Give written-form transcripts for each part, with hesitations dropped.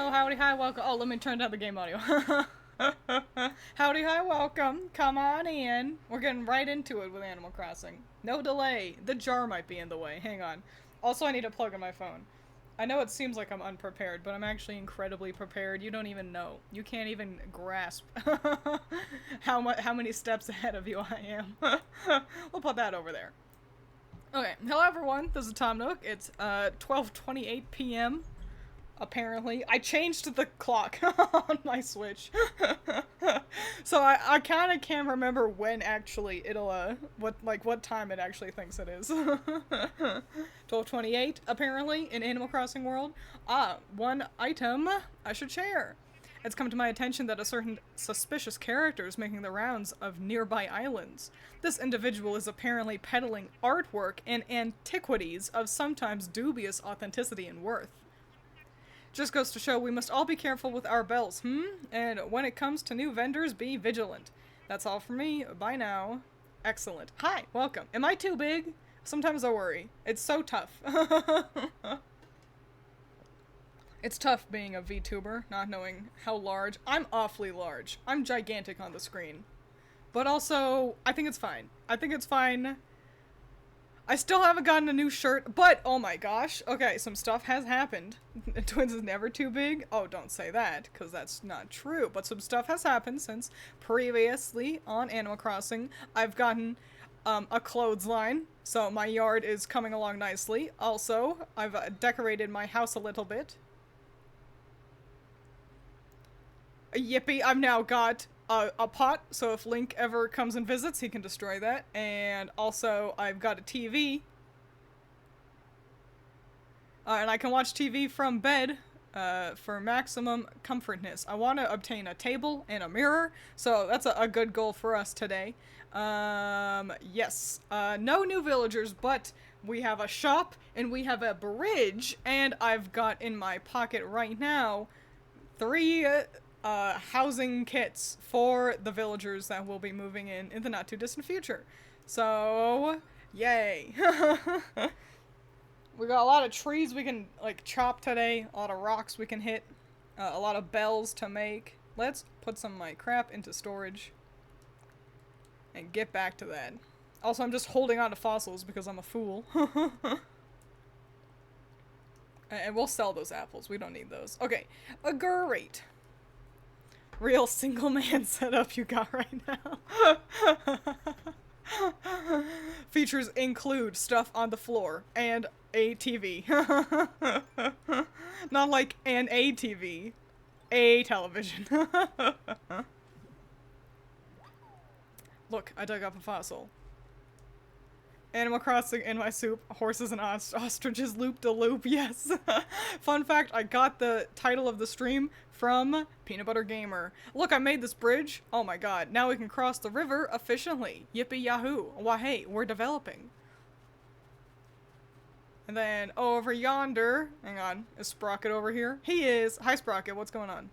Hello, howdy, hi, welcome. Oh, let me turn down the game audio. Howdy, hi, welcome. Come on in. We're getting right into it with Animal Crossing. No delay. The jar might be in the way. Hang on. Also, I need to plug in my phone. I know it seems like I'm unprepared, but I'm actually incredibly prepared. You don't even know. You can't even grasp how many steps ahead of you I am. We'll put that over there. Okay, hello everyone. This is Tom Nook. It's 12:28 p.m. Apparently, I changed the clock on my Switch, so I kind of can't remember when actually it'll what time it actually thinks it is. 12:28 apparently in Animal Crossing World. One item I should share. It's come to my attention that a certain suspicious character is making the rounds of nearby islands. This individual is apparently peddling artwork and antiquities of sometimes dubious authenticity and worth. Just goes to show we must all be careful with our bells, And when it comes to new vendors, be vigilant. That's all for me. Bye now. Excellent. Hi, welcome. Am I too big? Sometimes I worry. It's so tough. It's tough being a VTuber, not knowing how large. I'm awfully large. I'm gigantic on the screen. But also, I think it's fine. I think it's fine. I still haven't gotten a new shirt, but oh my gosh. Okay, some stuff has happened. Twiins is never too big. Oh, don't say that, because that's not true. But some stuff has happened since previously on Animal Crossing. I've gotten a clothesline, so my yard is coming along nicely. Also, I've decorated my house a little bit. Yippee, I've now got a pot, so if Link ever comes and visits, he can destroy that. And also, I've got a TV. And I can watch TV from bed for maximum comfortness. I want to obtain a table and a mirror, so that's a good goal for us today. Yes. No new villagers, but we have a shop, and we have a bridge, and I've got in my pocket right now 3... housing kits for the villagers that will be moving in the not too distant future. So, yay. We got a lot of trees we can, like, chop today, a lot of rocks we can hit, a lot of bells to make. Let's put some of my crap into storage and get back to that. Also, I'm just holding on to fossils because I'm a fool. And we'll sell those apples. We don't need those. Okay, great. Real single man setup you got right now. Features include stuff on the floor and a TV. Not like an ATV. A television. Look, I dug up a fossil. Animal Crossing in my soup, horses and ostriches loop-de-loop, yes. Fun fact, I got the title of the stream from Peanut Butter Gamer. Look, I made this bridge. Oh my god, now we can cross the river efficiently. Yippee yahoo. Why hey, we're developing. And then over yonder, hang on, is Sprocket over here? He is. Hi Sprocket, what's going on?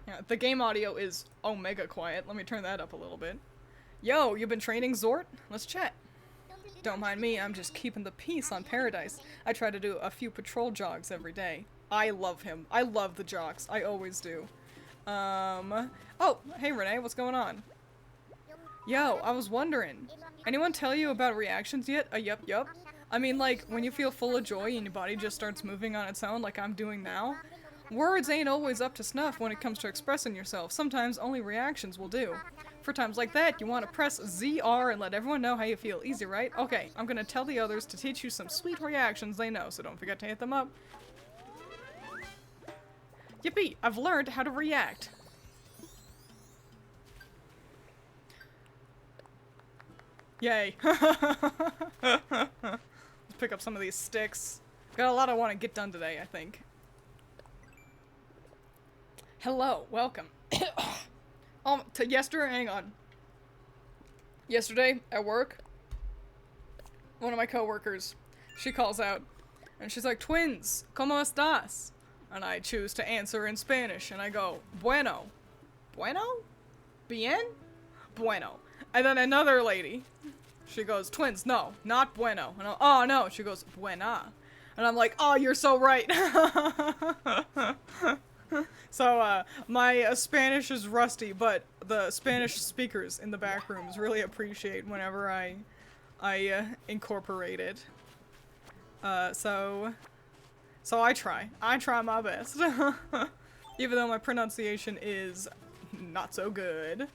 Yeah, the game audio is omega quiet. Let me turn that up a little bit. Yo, you been training, Zort? Let's chat. Don't mind me, I'm just keeping the peace on Paradise. I try to do a few patrol jogs every day. I love him. I love the jogs. I always do. Oh, hey Renee, what's going on? Yo, I was wondering. Anyone tell you about reactions yet? Yup. I mean, like, when you feel full of joy and your body just starts moving on its own like I'm doing now? Words ain't always up to snuff when it comes to expressing yourself. Sometimes only reactions will do. For times like that, you want to press ZR and let everyone know how you feel. Easy, right? Okay, I'm gonna tell the others to teach you some sweet reactions they know, so don't forget to hit them up. Yippee! I've learned how to react. Yay. Let's pick up some of these sticks. Got a lot I want to get done today, I think. Hello, welcome. To yesterday, hang on. Yesterday, at work, one of my coworkers, she calls out, and she's like, Twiins, ¿cómo estás? And I choose to answer in Spanish, and I go, bueno. Bueno? Bien? Bueno. And then another lady, she goes, Twiins, no, not bueno. And oh no, she goes, buena. And I'm like, oh, you're so right. So, my Spanish is rusty, but the Spanish speakers in the back rooms really appreciate whenever I incorporate it. So I try. I try my best. Even though my pronunciation is not so good.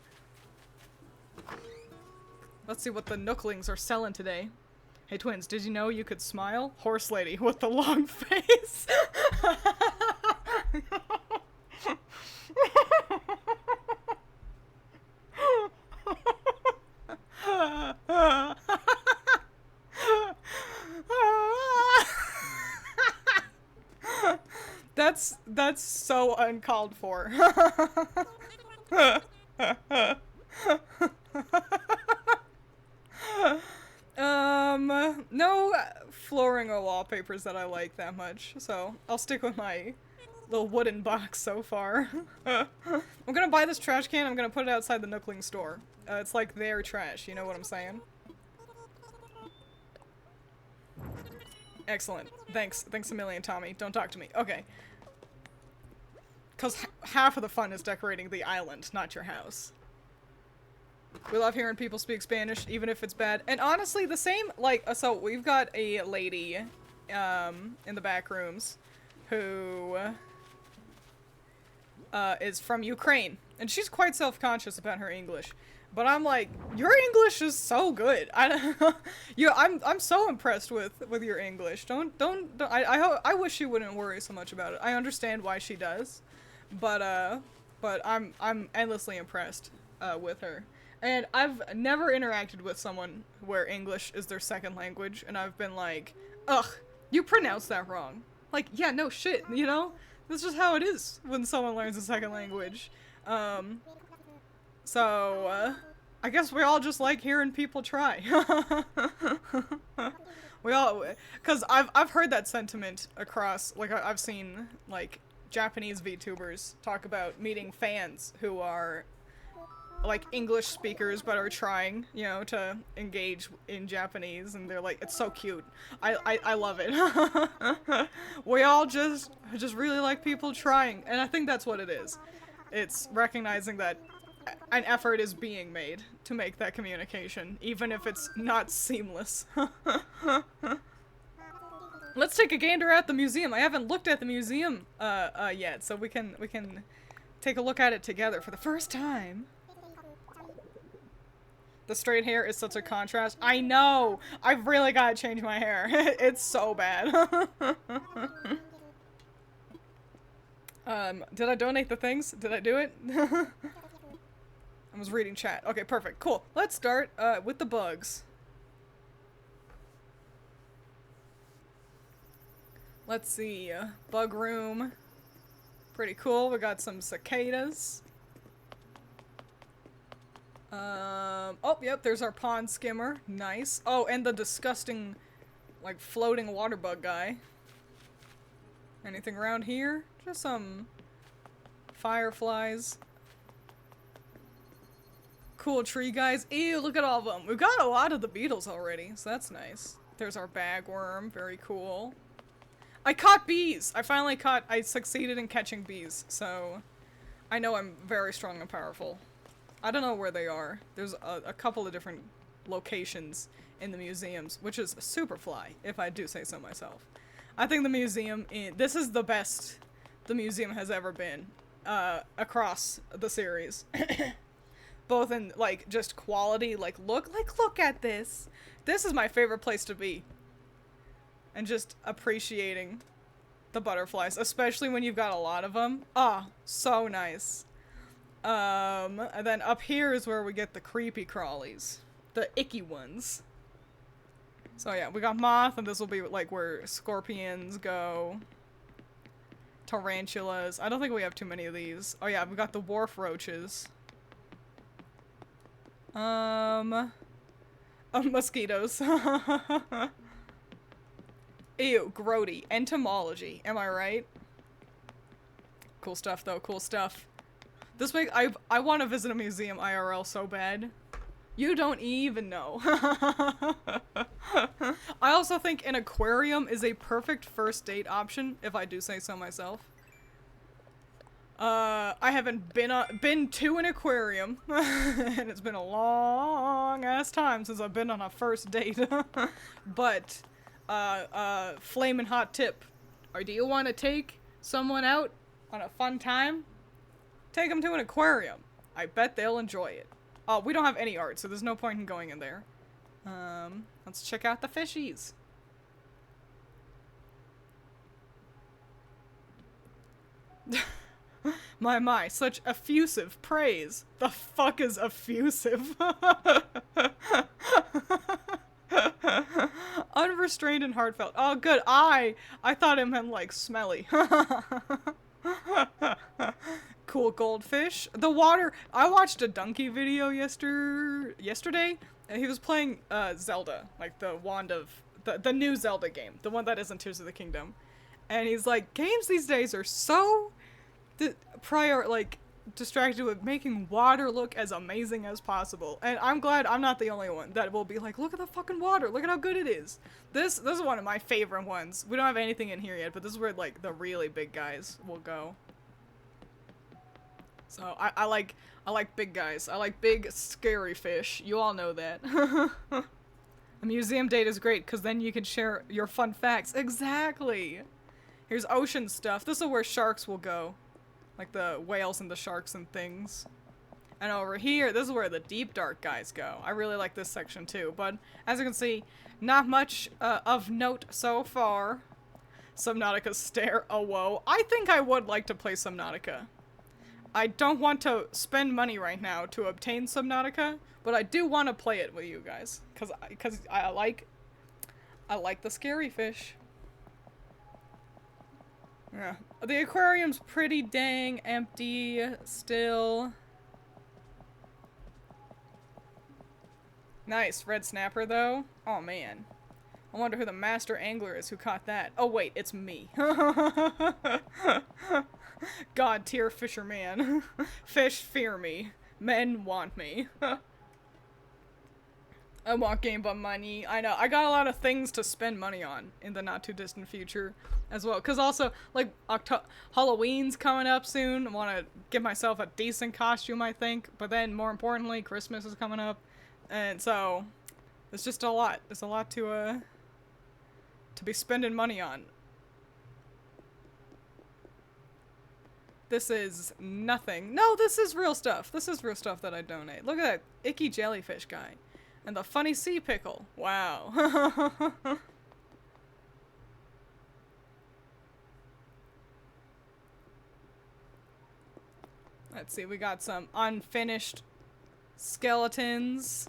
Let's see what the Nooklings are selling today. Hey twins, did you know you could smile? Horse lady with the long face. That's so uncalled for. No flooring or wallpapers that I like that much, so I'll stick with my little wooden box so far. I'm gonna buy this trash can, I'm gonna put it outside the Nookling store. It's like their trash, you know what I'm saying? Excellent. Thanks a million, Tommy. Don't talk to me. Okay. Because half of the fun is decorating the island, not your house. We love hearing people speak Spanish, even if it's bad. And honestly, the same, like, so we've got a lady, in the back rooms who, is from Ukraine. And she's quite self-conscious about her English. But I'm like, your English is so good. I'm so impressed with your English. I wish you wouldn't worry so much about it. I understand why she does. But I'm endlessly impressed, with her. And I've never interacted with someone where English is their second language, and I've been like, ugh, you pronounced that wrong. Like, yeah, no shit, you know? That's just how it is when someone learns a second language. So, I guess we all just like hearing people try. We all, cause I've heard that sentiment across, like, I've seen, like, Japanese VTubers talk about meeting fans who are, like, English speakers but are trying, you know, to engage in Japanese, and they're like, it's so cute. I love it. We all just really like people trying, and I think that's what it is. It's recognizing that an effort is being made to make that communication, even if it's not seamless. Let's take a gander at the museum. I haven't looked at the museum yet, so we can take a look at it together for the first time. The straight hair is such a contrast. I know! I've really gotta change my hair. It's so bad. Did I donate the things? Did I do it? I was reading chat. Okay, perfect. Cool. Let's start, with the bugs. Let's see. Bug room. Pretty cool. We got some cicadas. Oh, yep, there's our pond skimmer. Nice. Oh, and the disgusting, like, floating water bug guy. Anything around here? Just some fireflies. Cool tree guys. Ew, look at all of them. We've got a lot of the beetles already, so that's nice. There's our bagworm. Very cool. I caught bees! I succeeded in catching bees, so I know I'm very strong and powerful. I don't know where they are. There's a couple of different locations in the museums, which is super fly, if I do say so myself. I think the museum this is the best the museum has ever been, across the series. Both in, like, just quality, like, look at this. This is my favorite place to be. And just appreciating the butterflies, especially when you've got a lot of them. Ah, so nice. And then up here is where we get the creepy crawlies. The icky ones. So yeah, we got moth, and this will be, like, where scorpions go. Tarantulas. I don't think we have too many of these. Oh yeah, we got the wharf roaches. Mosquitoes. Ew, grody. Entomology. Am I right? Cool stuff, though. Cool stuff. This week, I want to visit a museum IRL so bad. You don't even know. I also think an aquarium is a perfect first date option, if I do say so myself. I haven't been to an aquarium, and it's been a long ass time since I've been on a first date. But, flamin' hot tip. Or do you want to take someone out on a fun time? Take them to an aquarium. I bet they'll enjoy it. Oh, we don't have any art, so there's no point in going in there. Let's check out the fishies. My, such effusive praise. The fuck is effusive? Unrestrained and heartfelt. Oh, good. I thought it meant, like, smelly. Cool goldfish. The water. I watched a donkey video yesterday, and he was playing Zelda, like the wand of the new Zelda game, the one that isn't Tears of the Kingdom, and he's like, games these days are so distracted with making water look as amazing as possible, and I'm glad I'm not the only one that will be like, look at the fucking water, look at how good it is. This is one of my favorite ones. We don't have anything in here yet, but this is where like the really big guys will go. So I like big guys. I like big scary fish. You all know that. A museum date is great because then you can share your fun facts. Exactly. Here's ocean stuff. This is where sharks will go. Like the whales and the sharks and things. And over here, this is where the deep dark guys go. I really like this section too. But as you can see, not much of note so far. Subnautica stare. Oh, whoa. I think I would like to play Subnautica. I don't want to spend money right now to obtain Subnautica, but I do want to play it with you guys, cause I like the scary fish. Yeah, the aquarium's pretty dang empty still. Nice red snapper though. Oh man, I wonder who the master angler is who caught that. Oh wait, it's me. God tier fisherman. Fish fear me. Men want me. I want game but money. I know. I got a lot of things to spend money on in the not too distant future as well. Cause also, like, Halloween's coming up soon. I want to give myself a decent costume, I think. But then, more importantly, Christmas is coming up. And so, it's just a lot. There's a lot to be spending money on. This is nothing. No, this is real stuff. This is real stuff that I donate. Look at that icky jellyfish guy. And the funny sea pickle. Wow. Let's see, we got some unfinished skeletons.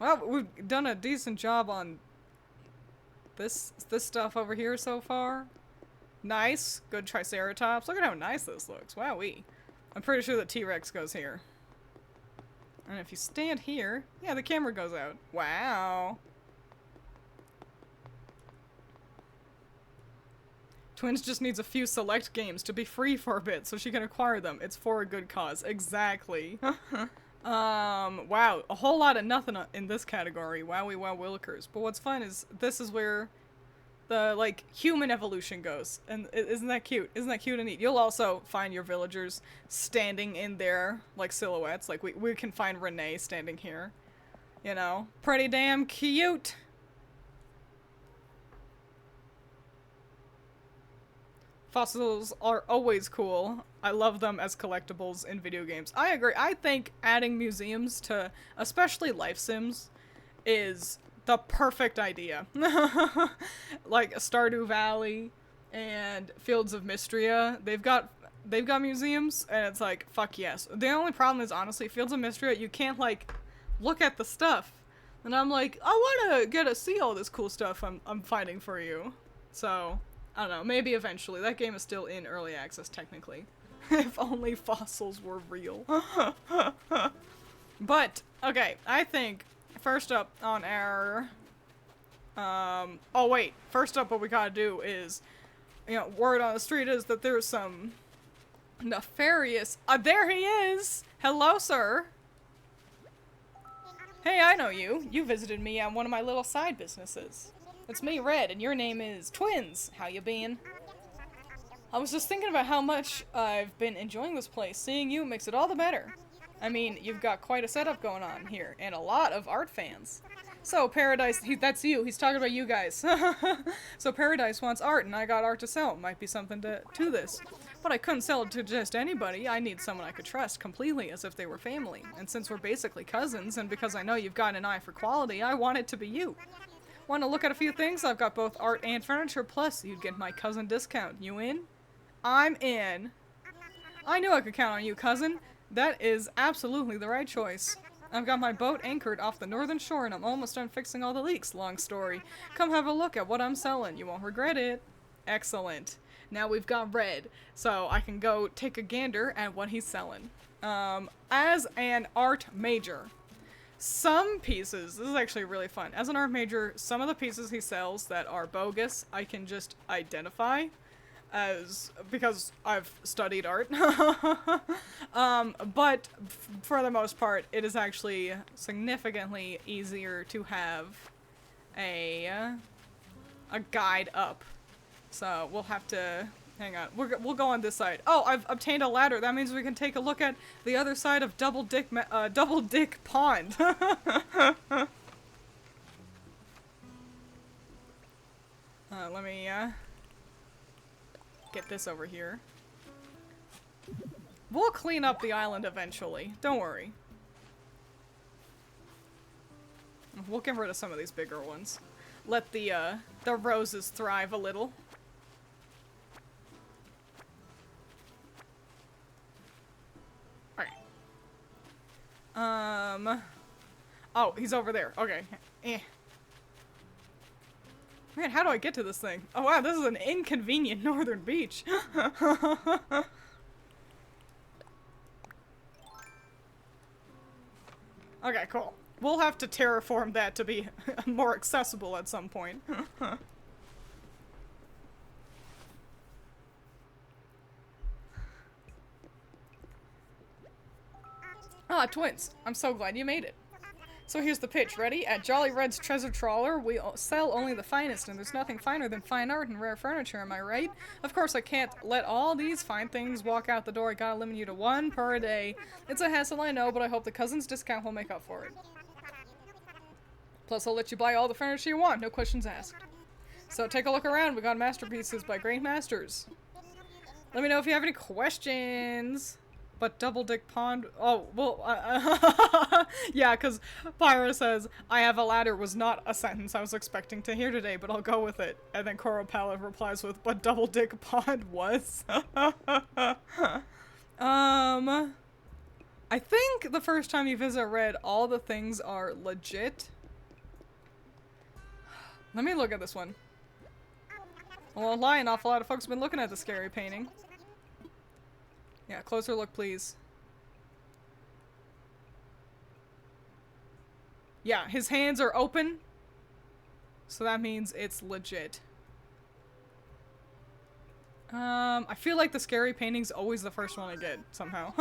Well, we've done a decent job on this stuff over here so far. Nice. Good Triceratops. Look at how nice this looks. Wowee. I'm pretty sure the T-Rex goes here. And if you stand here, yeah, the camera goes out. Wow. Twiins just needs a few select games to be free for a bit so she can acquire them. It's for a good cause. Exactly. Wow. A whole lot of nothing in this category. Wowie wow willikers. But what's fun is this is where the, like, human evolution goes. And isn't that cute? Isn't that cute and neat? You'll also find your villagers standing in there, like, silhouettes. Like, we can find Renee standing here. You know? Pretty damn cute! Fossils are always cool. I love them as collectibles in video games. I agree. I think adding museums to, especially life sims, is the perfect idea. Like Stardew Valley and Fields of Mystria, they've got museums, and it's like, fuck yes. The only problem is, honestly, Fields of Mystria, you can't, like, look at the stuff. And I'm like, I wanna get to see all this cool stuff I'm finding for you. So, I don't know, maybe eventually. That game is still in early access, technically. If only fossils were real. But, okay, I think first up on our, oh wait, first up what we gotta do is, you know, word on the street is that there's some nefarious, there he is! Hello, sir! Hey, I know you. You visited me at one of my little side businesses. It's me, Red, and your name is Twiins. How you been? I was just thinking about how much I've been enjoying this place. Seeing you makes it all the better. I mean, you've got quite a setup going on here, and a lot of art fans. So, Paradise, that's you. He's talking about you guys. So, Paradise wants art, and I got art to sell. Might be something to this. But I couldn't sell it to just anybody. I need someone I could trust completely, as if they were family. And since we're basically cousins, and because I know you've got an eye for quality, I want it to be you. Want to look at a few things? I've got both art and furniture, plus you'd get my cousin discount. You in? I'm in. I knew I could count on you, cousin. That is absolutely the right choice. I've got my boat anchored off the northern shore and I'm almost done fixing all the leaks. Long story. Come have a look at what I'm selling. You won't regret it. Excellent. Now we've got Red, so I can go take a gander at what he's selling. As an art major, some pieces, this is actually really fun. As an art major, some of the pieces he sells that are bogus, I can just identify because I've studied art. But for the most part, it is actually significantly easier to have a guide up. So we'll have to hang on. We'll go on this side. Oh, I've obtained a ladder. That means we can take a look at the other side of Double Dick Pond. Let me get this over here. We'll clean up the island eventually. Don't worry. We'll get rid of some of these bigger ones. Let the roses thrive a little. Alright. Oh, he's over there. Okay. Man, how do I get to this thing? Oh wow, this is an inconvenient northern beach. Okay, cool. We'll have to terraform that to be more accessible at some point. Ah, Twiins. I'm so glad you made it. So here's the pitch. Ready? At Jolly Red's Treasure Trawler, we sell only the finest, and there's nothing finer than fine art and rare furniture, am I right? Of course, I can't let all these fine things walk out the door. I gotta limit you to one per a day. It's a hassle, I know, but I hope the cousin's discount will make up for it. Plus, I'll let you buy all the furniture you want, no questions asked. So take a look around. We got masterpieces by great masters. Let me know if you have any questions. But Double Dick Pond... Oh, well, yeah, because Pyra says, I have a ladder was not a sentence I was expecting to hear today, but I'll go with it. And then Koropala replies with, but Double Dick Pond was. I think the first time you visit Red, all the things are legit. Let me look at this one. I won't lie, an awful lot of folks have been looking at the scary painting. Yeah, closer look, please. Yeah, his hands are open. So that means it's legit. I feel like the scary painting's always the first one I get, somehow.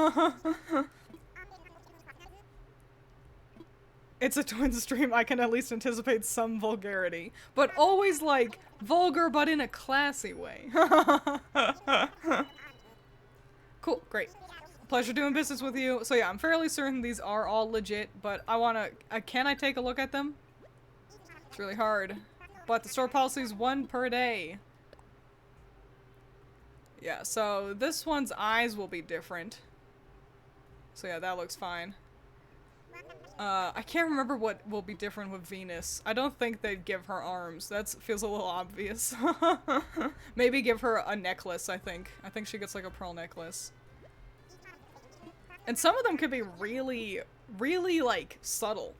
It's a Twiins stream, I can at least anticipate some vulgarity. But always, like, vulgar but in a classy way. Cool, great. Pleasure doing business with you. So yeah, I'm fairly certain these are all legit, but I wanna... can I take a look at them? It's really hard. But the store policy is one per day. Yeah, so this one's eyes will be different. So yeah, that looks fine. I can't remember what will be different with Venus. I don't think they'd give her arms. That feels a little obvious. Maybe give her a necklace, I think. I think she gets like a pearl necklace. And some of them could be really, really like subtle.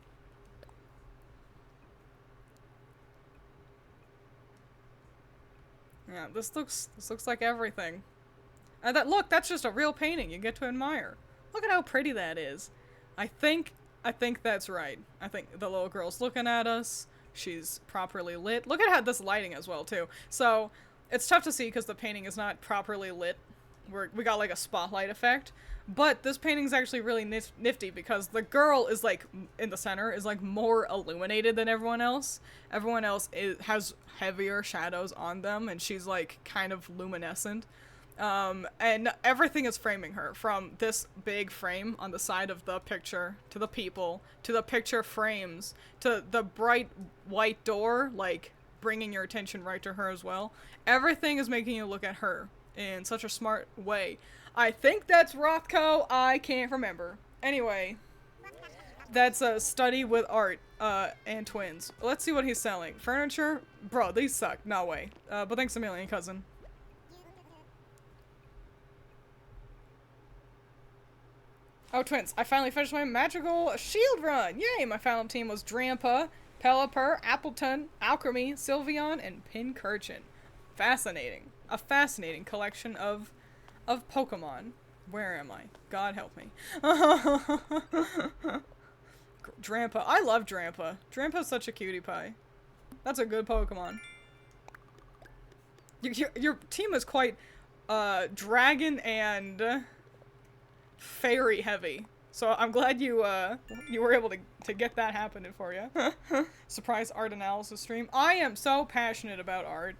Yeah, this looks like everything. And that's just a real painting you get to admire. Look at how pretty that is. I think that's right. I think the little girl's looking at us. She's properly lit. Look at how this lighting as well, too. So, it's tough to see because the painting is not properly lit. We got like a spotlight effect. But this painting is actually really nifty because the girl is like in the center is like more illuminated than everyone else. Everyone else has heavier shadows on them, and she's like kind of luminescent. And everything is framing her, from this big frame on the side of the picture, to the people, to the picture frames, to the bright white door, like bringing your attention right to her as well. Everything is making you look at her in such a smart way. I think that's Rothko, I can't remember. Anyway, that's a study with art, and Twiins. Let's see what he's selling. Furniture? Bro, these suck. No way. But thanks a million, cousin. Oh, Twiins, I finally finished my magical shield run! Yay! My final team was Drampa, Pelipper, Appleton, Alchemy, Sylveon, and Pincurchin. Fascinating. A fascinating collection of Pokemon. Where am I? God help me. Drampa. I love Drampa. Drampa's such a cutie pie. That's a good Pokemon. Your team is quite, dragon and fairy heavy. So I'm glad you were able to get that happening for you. Surprise art analysis stream. I am so passionate about art.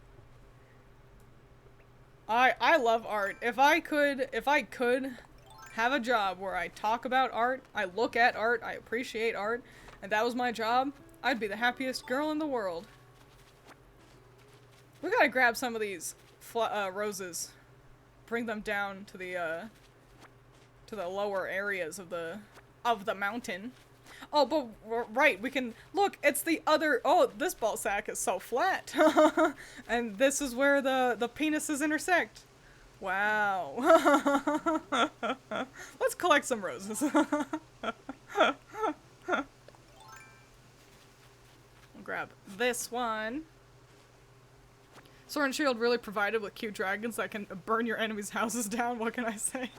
I love art. If I could have a job where I talk about art, I look at art, I appreciate art, and that was my job, I'd be the happiest girl in the world. We gotta grab some of these roses, bring them down to the lower areas of the mountain. Oh, but right, we can look. It's the other. Oh, this ball sack is so flat, and this is where the penises intersect. Wow. Let's collect some roses. I'll grab this one. Sword and Shield really provided with cute dragons that can burn your enemies' houses down. What can I say?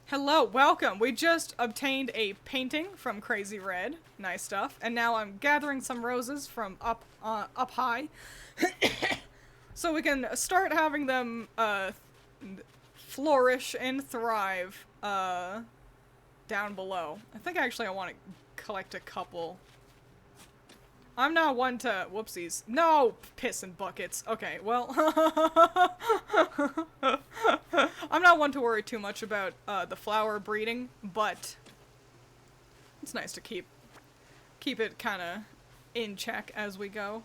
Hello, welcome. We just obtained a painting from Crazy Red. Nice stuff. And now I'm gathering some roses from up high. So we can start having them flourish and thrive down below. I think actually I want to collect a couple. I'm not one to... Whoopsies. No! Piss and buckets. Okay, well... I'm not one to worry too much about the flower breeding, but... it's nice to keep it kind of in check as we go.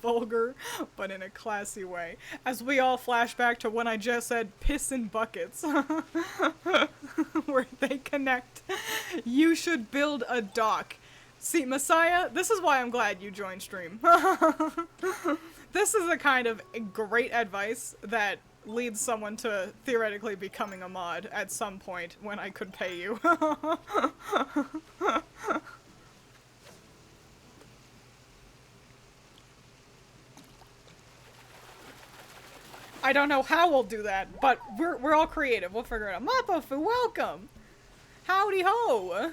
Vulgar, but in a classy way. As we all flash back to when I just said piss and buckets. Where they connect. You should build a dock. See, Messiah, this is why I'm glad you joined stream. This is the kind of great advice that leads someone to theoretically becoming a mod at some point when I could pay you. I don't know how we'll do that, but we're all creative. We'll figure it out. Mapafu, welcome! Howdy ho!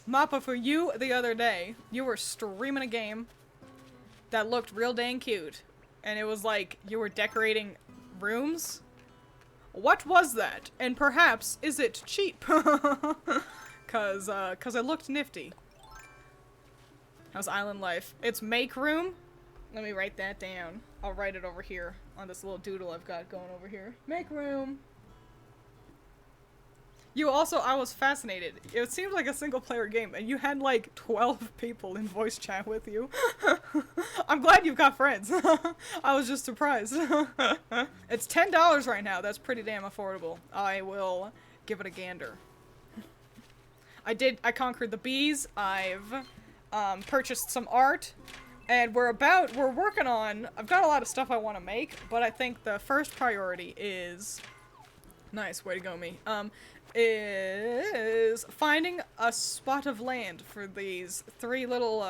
Mapafu, you, the other day, you were streaming a game that looked real dang cute. And it was like, you were decorating rooms? What was that? And perhaps, is it cheap? Cause it looked nifty. How's island life? It's make room? Let me write that down. I'll write it over here on this little doodle I've got going over here. Make room. You also, I was fascinated. It seemed like a single player game and you had like 12 people in voice chat with you. I'm glad you've got friends. I was just surprised. It's $10 right now. That's pretty damn affordable. I will give it a gander. I conquered the bees. I've purchased some art. And we're working on, I've got a lot of stuff I want to make, but I think the first priority is, nice, way to go me, is finding a spot of land for these 3 little,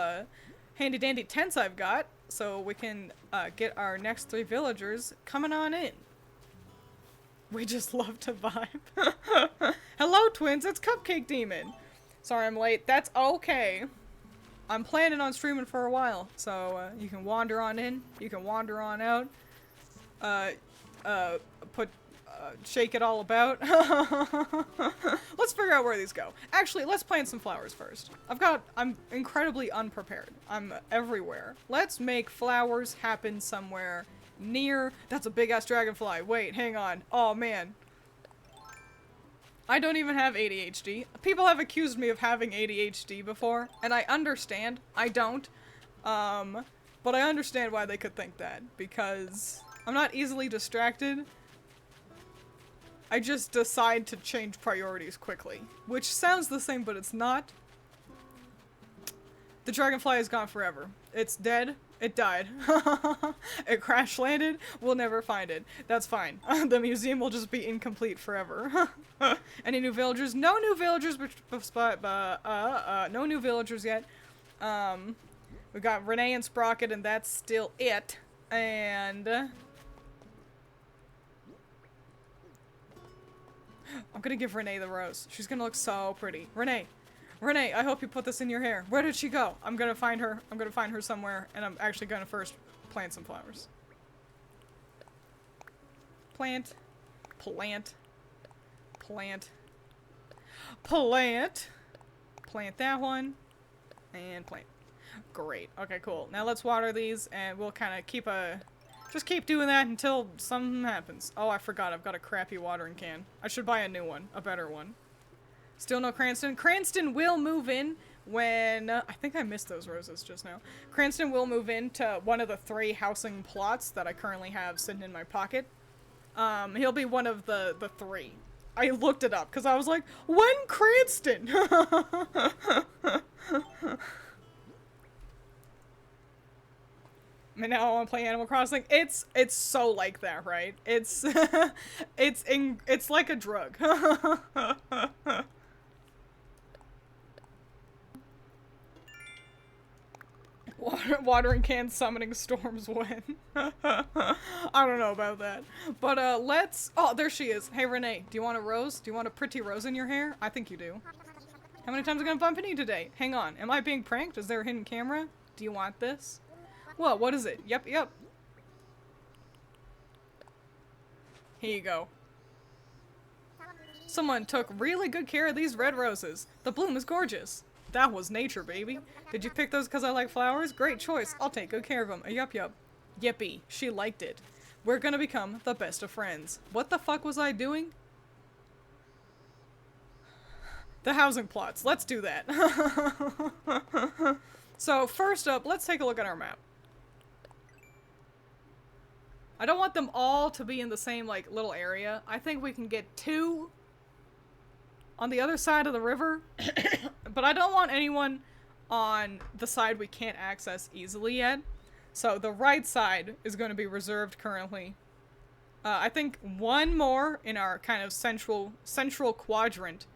handy dandy tents I've got, so we can, get our next 3 villagers coming on in. We just love to vibe. Hello, Twiins, it's Cupcake Demon! Sorry I'm late. That's okay. I'm planning on streaming for a while, so you can wander on in, you can wander on out, shake it all about. Let's figure out where these go. Actually, let's plant some flowers first. I'm incredibly unprepared. I'm everywhere. Let's make flowers happen somewhere near. That's a big ass dragonfly. Wait, hang on. Oh man. I don't even have ADHD. People have accused me of having ADHD before, and I understand. I don't. But I understand why they could think that, because I'm not easily distracted. I just decide to change priorities quickly, which sounds the same, but it's not. The dragonfly is gone forever. It's dead. It died. It crash landed. We'll never find it. That's fine. The museum will just be incomplete forever. Any new villagers? No new villagers, no new villagers yet. We got Renee and Sprocket, and that's still it. And I'm gonna give Renee the rose. She's gonna look so pretty. Renee, I hope you put this in your hair. Where did she go? I'm gonna find her. I'm gonna find her somewhere, and I'm actually gonna first plant some flowers. Plant. Plant. Plant. Plant. Plant that one. And plant. Great. Okay, cool. Now let's water these, and we'll kind of just keep doing that until something happens. Oh, I forgot. I've got a crappy watering can. I should buy a new one. A better one. Still no Cranston. Cranston will move in when... I think I missed those roses just now. Cranston will move into one of the 3 housing plots that I currently have sitting in my pocket. He'll be one of the 3. I looked it up because I was like, when Cranston? I now I want to play Animal Crossing. It's so like that, right? It's it's like a drug. Watering cans summoning storms when. I don't know about that. But let's... Oh, there she is. Hey Renee, do you want a rose? Do you want a pretty rose in your hair? I think you do. How many times am I gonna bump into you today? Hang on. Am I being pranked? Is there a hidden camera? Do you want this? Whoa, what is it? Yep. Here you go. Someone took really good care of these red roses. The bloom is gorgeous. That was nature, baby. Did you pick those because I like flowers? Great choice. I'll take good care of them. Yup. Yippee. She liked it. We're gonna become the best of friends. What the fuck was I doing? The housing plots. Let's do that. So first up, let's take a look at our map. I don't want them all to be in the same, like, little area. I think we can get 2 on the other side of the river. But I don't want anyone on the side we can't access easily yet. So the right side is going to be reserved currently. I think 1 more in our kind of central quadrant.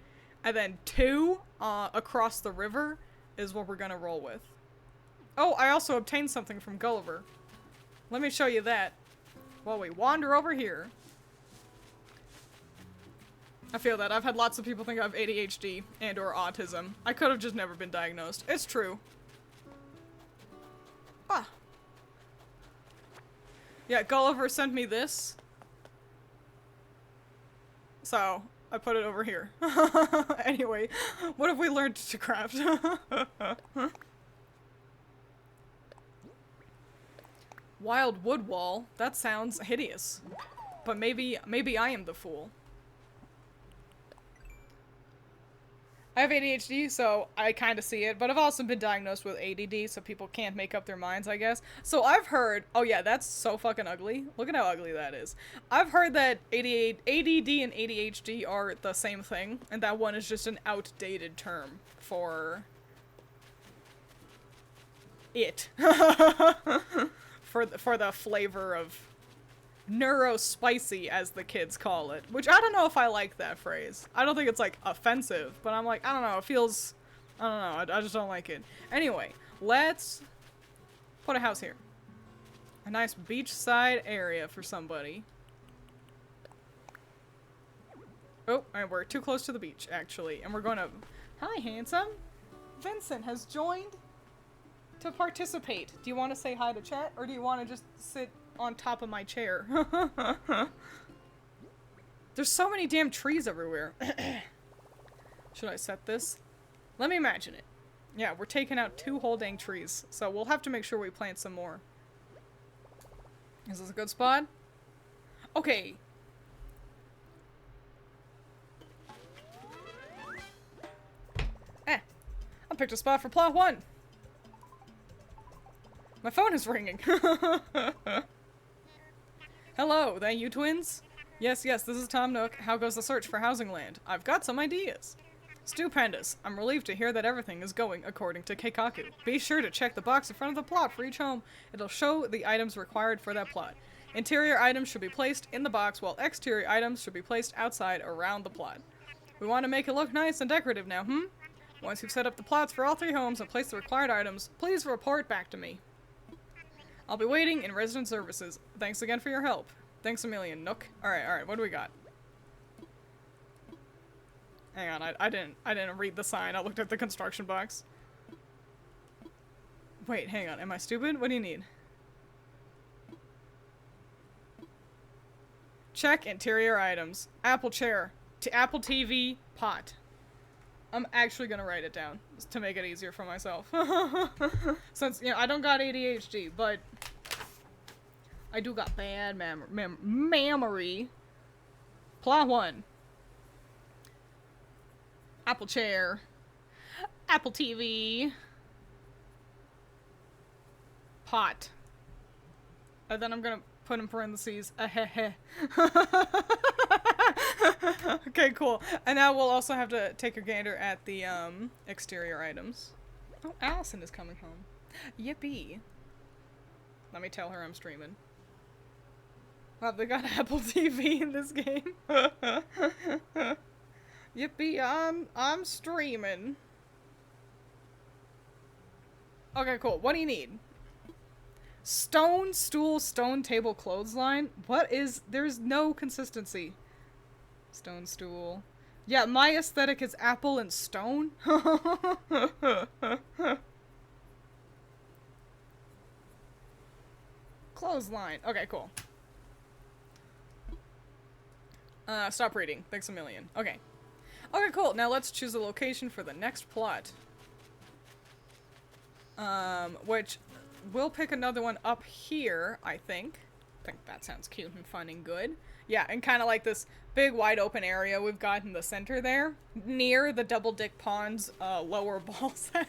And then 2 across the river is what we're going to roll with. Oh, I also obtained something from Gulliver. Let me show you that. While we wander over here. I feel that. I've had lots of people think I have ADHD and or autism. I could have just never been diagnosed. It's true. Ah. Yeah, Gulliver sent me this. So, I put it over here. Anyway, what have we learned to craft? Wild wood wall? That sounds hideous. But maybe I am the fool. I have ADHD, so I kind of see it, but I've also been diagnosed with ADD, so people can't make up their minds, I guess. So I've heard... Oh yeah, that's so fucking ugly. Look at how ugly that is. I've heard that ADD and ADHD are the same thing, and that one is just an outdated term for... it. For the flavor of neurospicy, as the kids call it. Which I don't know if I like that phrase. I don't think it's, like, offensive, but I'm like, I don't know, it feels... I don't know, I just don't like it. Anyway, let's put a house here. A nice beachside area for somebody. Oh, and we're too close to the beach, actually. And we're going to Hi, handsome. Vincent has joined to participate. Do you want to say hi to chat, or do you want to just sit on top of my chair? There's so many damn trees everywhere. Should I set this? Let me imagine it. Yeah, we're taking out 2 whole dang trees, so we'll have to make sure we plant some more. Is this a good spot? Okay. I picked a spot for plot 1. My phone is ringing. Hello, that you twins? Yes, this is Tom Nook. How goes the search for housing land? I've got some ideas. Stupendous. I'm relieved to hear that everything is going according to Keikaku. Be sure to check the box in front of the plot for each home. It'll show the items required for that plot. Interior items should be placed in the box, while exterior items should be placed outside around the plot. We want to make it look nice and decorative now, Once you've set up the plots for all 3 homes and placed the required items, please report back to me. I'll be waiting in resident services. Thanks again for your help. Thanks a million, Nook. Alright, what do we got? Hang on, I didn't read the sign. I looked at the construction box. Wait, hang on. Am I stupid? What do you need? Check interior items. Apple chair. Apple TV. Pot. I'm actually gonna write it down to make it easier for myself. Since, you know, I don't got ADHD, but I do got bad memory. Plot 1. Apple chair. Apple TV. Pot. And then I'm gonna put in parentheses. Okay, cool. And now we'll also have to take a gander at the exterior items. Oh, Allison is coming home. Yippee. Let me tell her I'm streaming. Wow, they got Apple TV in this game. Yippee, I'm streaming. Okay, cool. What do you need? Stone stool, stone table, clothesline? What is... There's no consistency. Stone stool. Yeah, my aesthetic is apple and stone. Clothesline. Okay, cool. Stop reading. Thanks a million. Okay. Okay, cool. Now let's choose a location for the next plot. Which we'll pick another one up here, I think. I think that sounds cute and fun and good. Yeah, and kind of like this big wide open area we've got in the center there, near the Double Dick Pond's lower ball sack.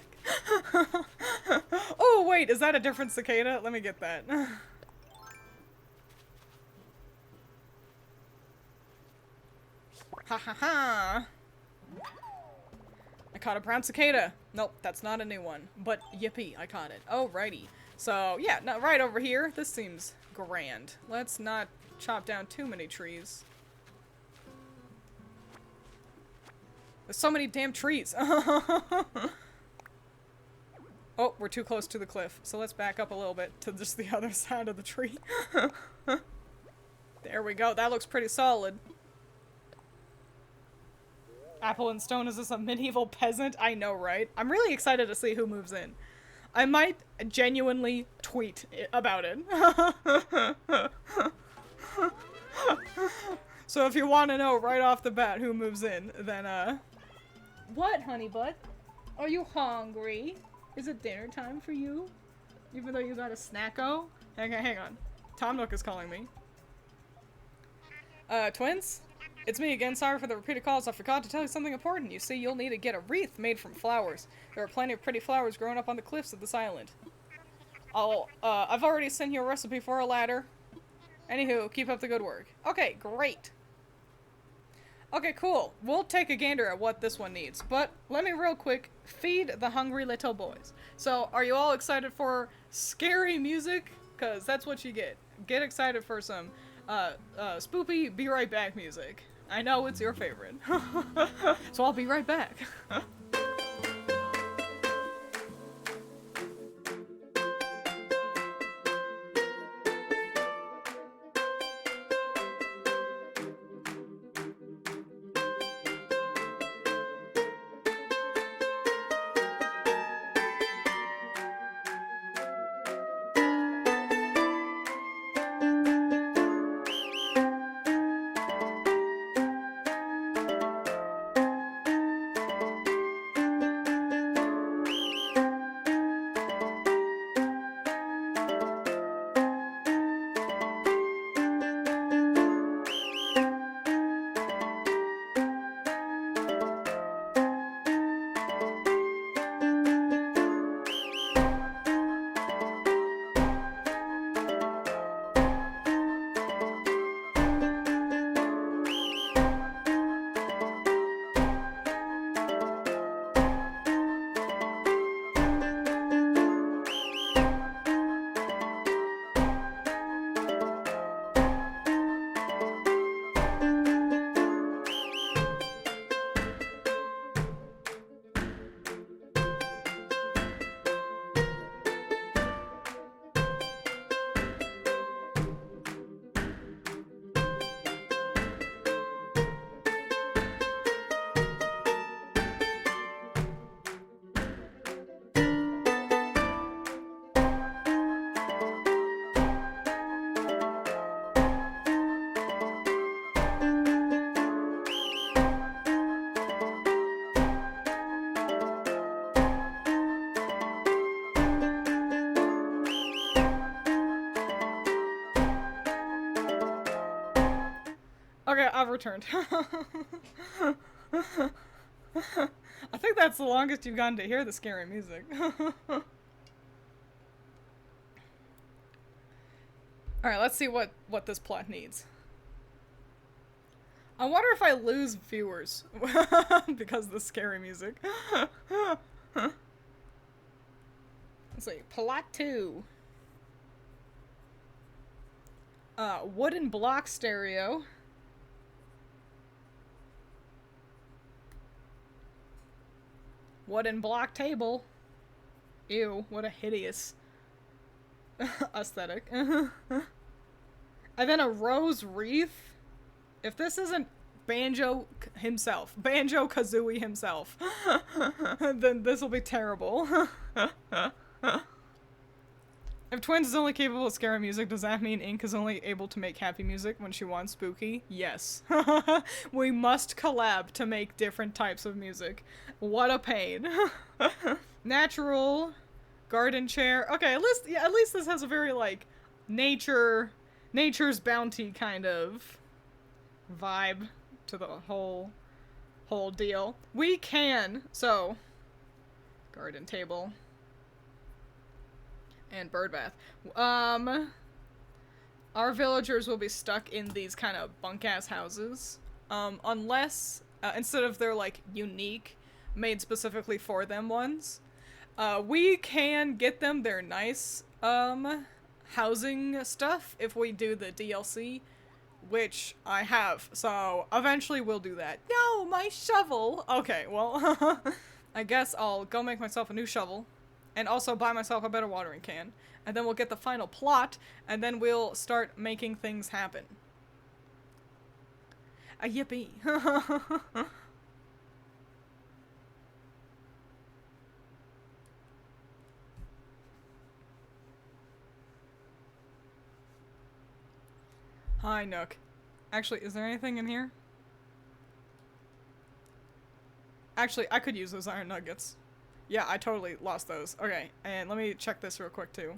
Oh, wait, is that a different cicada? Let me get that. Ha ha ha! I caught a brown cicada. Nope, that's not a new one. But yippee, I caught it. Alrighty. So, yeah, no, right over here. This seems grand. Let's not chop down too many trees. There's so many damn trees. Oh, we're too close to the cliff. So let's back up a little bit to just the other side of the tree. There we go. That looks pretty solid. Apple and stone, is this a medieval peasant? I know, right? I'm really excited to see who moves in. I might genuinely tweet about it. So if you want to know right off the bat who moves in, then, What, honey butt? Are you hungry? Is it dinner time for you? Even though you got a snacko? Hang on. Tom Nook is calling me. Twins? It's me again. Sorry for the repeated calls. I forgot to tell you something important. You see, you'll need to get a wreath made from flowers. There are plenty of pretty flowers growing up on the cliffs of this island. I've already sent you a recipe for a ladder. Anywho, keep up the good work. Okay, great. Okay, cool. We'll take a gander at what this one needs. But let me real quick feed the hungry little boys. So, are you all excited for scary music? Because that's what you get. Get excited for some spoopy be right back music. I know it's your favorite. So I'll be right back. ever turned. I think that's the longest you've gotten to hear the scary music. Alright, let's see what this plot needs. I wonder if I lose viewers because of the scary music. Let's see. Plot 2. Wooden block stereo. Wooden block table. Ew, what a hideous aesthetic. And then a rose wreath. If this isn't Banjo himself, Banjo-Kazooie himself, then this will be terrible. If Twiins is only capable of scary music, does that mean Ink is only able to make happy music when she wants spooky? Yes. We must collab to make different types of music. What a pain. Natural garden chair. Okay, at least this has a very like nature's bounty kind of vibe to the whole deal. We can, so garden table and bird bath. Our villagers will be stuck in these kind of bunk-ass houses, unless instead of their like unique made specifically for them ones, we can get them their nice housing stuff if we do the DLC, which I have, so eventually we'll do that. No, my shovel! Okay, well, I guess I'll go make myself a new shovel, and also buy myself a better watering can, and then we'll get the final plot, and then we'll start making things happen. A yippee! Hi, Nook. Actually, is there anything in here? Actually, I could use those iron nuggets. Yeah, I totally lost those. Okay, and let me check this real quick, too.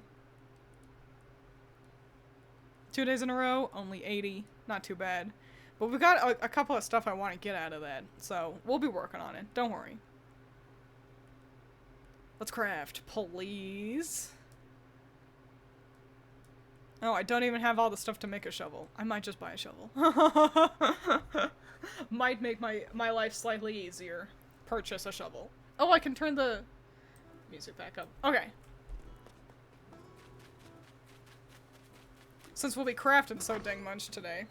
2 days in a row, only 80. Not too bad. But we've got a couple of stuff I want to get out of that, so we'll be working on it. Don't worry. Let's craft, please. Oh, I don't even have all the stuff to make a shovel. I might just buy a shovel. Might make my life slightly easier. Purchase a shovel. Oh, I can turn the music back up. Okay. Since we'll be crafting so dang much today.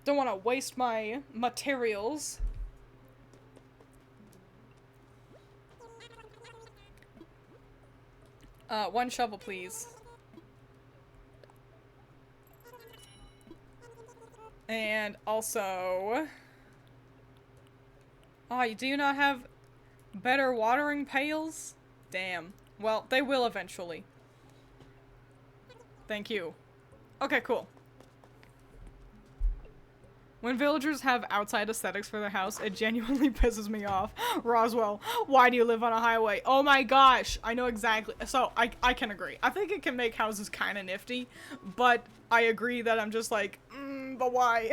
Don't want to waste my materials. One shovel, please. And also... Oh, do you not have better watering pails? Damn. Well, they will eventually. Thank you. Okay, cool. When villagers have outside aesthetics for their house, it genuinely pisses me off. Roswell, why do you live on a highway? Oh my gosh, I know exactly. So, I can agree. I think it can make houses kind of nifty, but I agree that I'm just like, but why?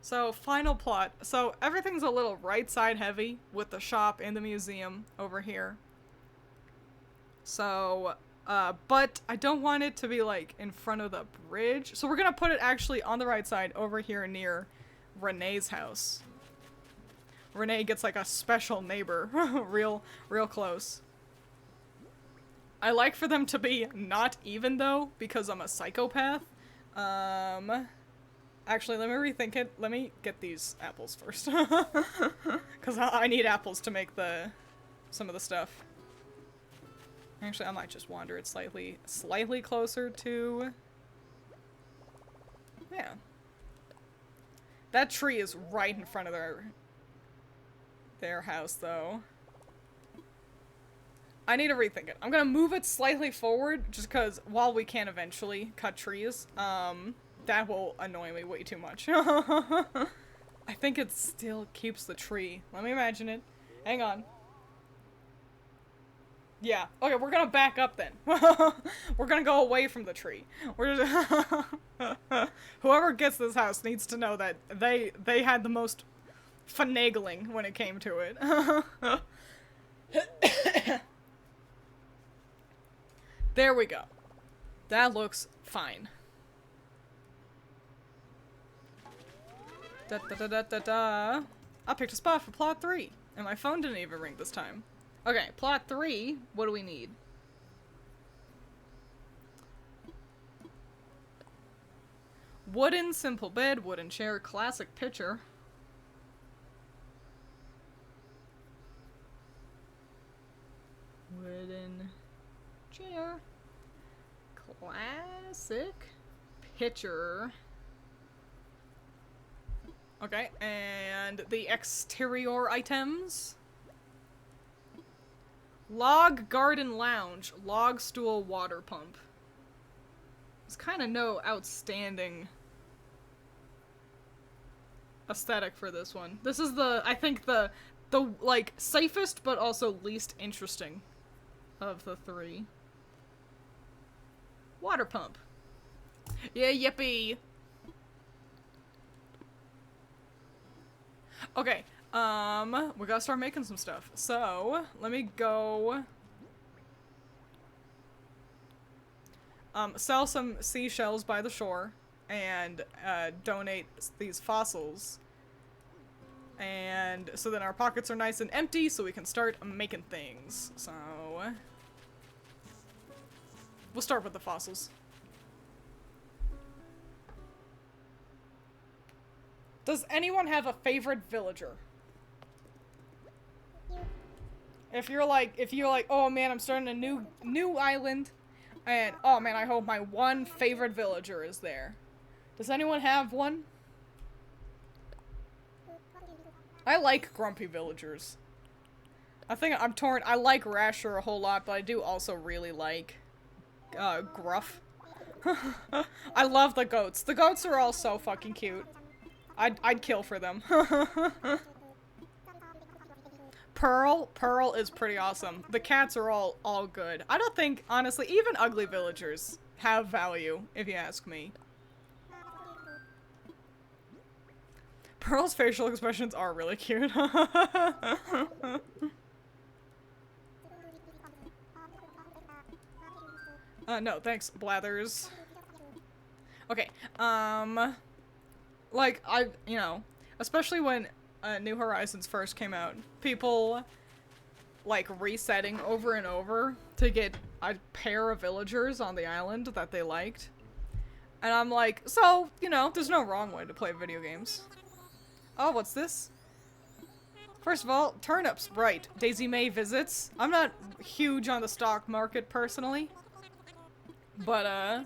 So final plot. So everything's a little right side heavy with the shop and the museum over here. So, but I don't want it to be like in front of the bridge. So we're gonna put it actually on the right side over here near Renee's house. Renee gets like a special neighbor. real close. I like for them to be not even though, because I'm a psychopath. Actually, let me rethink it. Let me get these apples first. Because I need apples to make some of the stuff. Actually, I might just wander it slightly closer to... Yeah. That tree is right in front of their house, though. I need to rethink it. I'm gonna move it slightly forward, just because while we can eventually cut trees, that will annoy me way too much. I think it still keeps the tree. Let me imagine it. Hang on. Yeah. Okay, we're gonna back up then. We're gonna go away from the tree. We're just whoever gets this house needs to know that they had the most finagling when it came to it. There we go. That looks fine. Da da da da da da. I picked a spot for plot 3, and my phone didn't even ring this time. Okay, plot 3, what do we need? Wooden simple bed, wooden chair, classic picture. Wooden chair. Classic picture. Okay, and the exterior items. Log garden lounge, log stool water pump. There's kind of no outstanding aesthetic for this one. This is I think the like safest but also least interesting of the 3. Water pump. Yeah, yippee. Okay, we gotta start making some stuff. So, let me go sell some seashells by the shore and donate these fossils. And so then our pockets are nice and empty so we can start making things. So, we'll start with the fossils. Does anyone have a favorite villager? If you're like, oh man, I'm starting a new island, and oh man, I hope my one favorite villager is there. Does anyone have one? I like grumpy villagers. I think I'm torn. I like Rasher a whole lot, but I do also really like Gruff. I love the goats. The goats are all so fucking cute. I'd kill for them. Pearl is pretty awesome. The cats are all good. I don't think, honestly, even ugly villagers have value, if you ask me. Pearl's facial expressions are really cute. No, thanks, Blathers. Okay, like, you know, especially when New Horizons first came out, people, like, resetting over and over to get a pair of villagers on the island that they liked. And I'm like, so, you know, there's no wrong way to play video games. Oh, what's this? First of all, turnips, right. Daisy May visits. I'm not huge on the stock market, personally. But,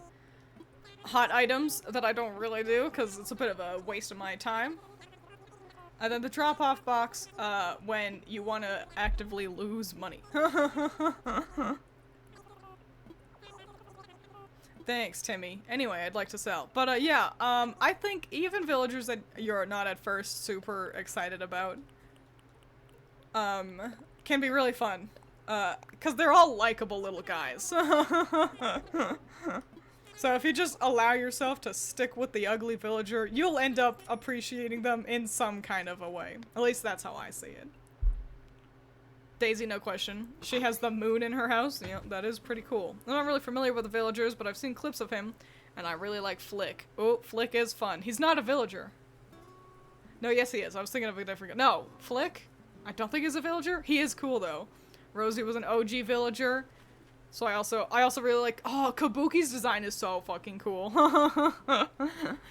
hot items that I don't really do, because it's a bit of a waste of my time. And then the drop-off box, when you want to actively lose money. Thanks, Timmy. Anyway, I'd like to sell. But, yeah, I think even villagers that you're not at first super excited about, can be really fun. Because they're all likable little guys. So if you just allow yourself to stick with the ugly villager, you'll end up appreciating them in some kind of a way. At least that's how I see it. Daisy, no question. She has the moon in her house. Yeah, that is pretty cool. I'm not really familiar with the villagers, but I've seen clips of him, and I really like Flick. Oh, Flick is fun. He's not a villager. No, yes he is. I was thinking of a different guy. No, Flick? I don't think he's a villager. He is cool, though. Rosie was an OG villager. So I also really like, oh, Kabuki's design is so fucking cool.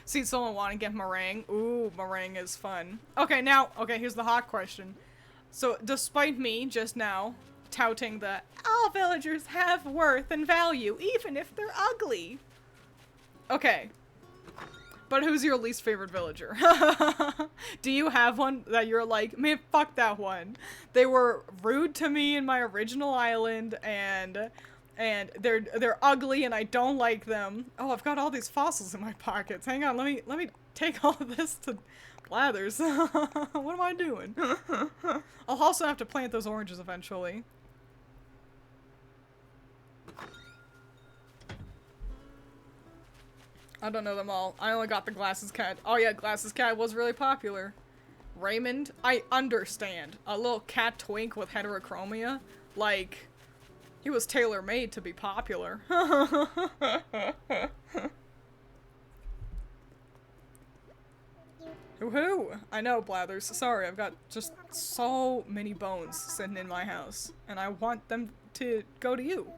See someone want to get meringue. Ooh, meringue is fun. Okay, here's the hot question. So, despite me, just now, touting that all villagers have worth and value, even if they're ugly. Okay. But who's your least favorite villager? Do you have one that you're like, man, fuck that one. They were rude to me in my original island, and they're ugly and I don't like them. Oh, I've got all these fossils in my pockets. Hang on, let me take all of this to Blathers. What am I doing? I'll also have to plant those oranges eventually. I don't know them all. I only got the Glasses Cat. Oh yeah, Glasses Cat was really popular. Raymond? I understand. A little cat twink with heterochromia. Like, he was tailor-made to be popular. Woohoo! I know, Blathers. Sorry, I've got just so many bones sitting in my house. And I want them to go to you.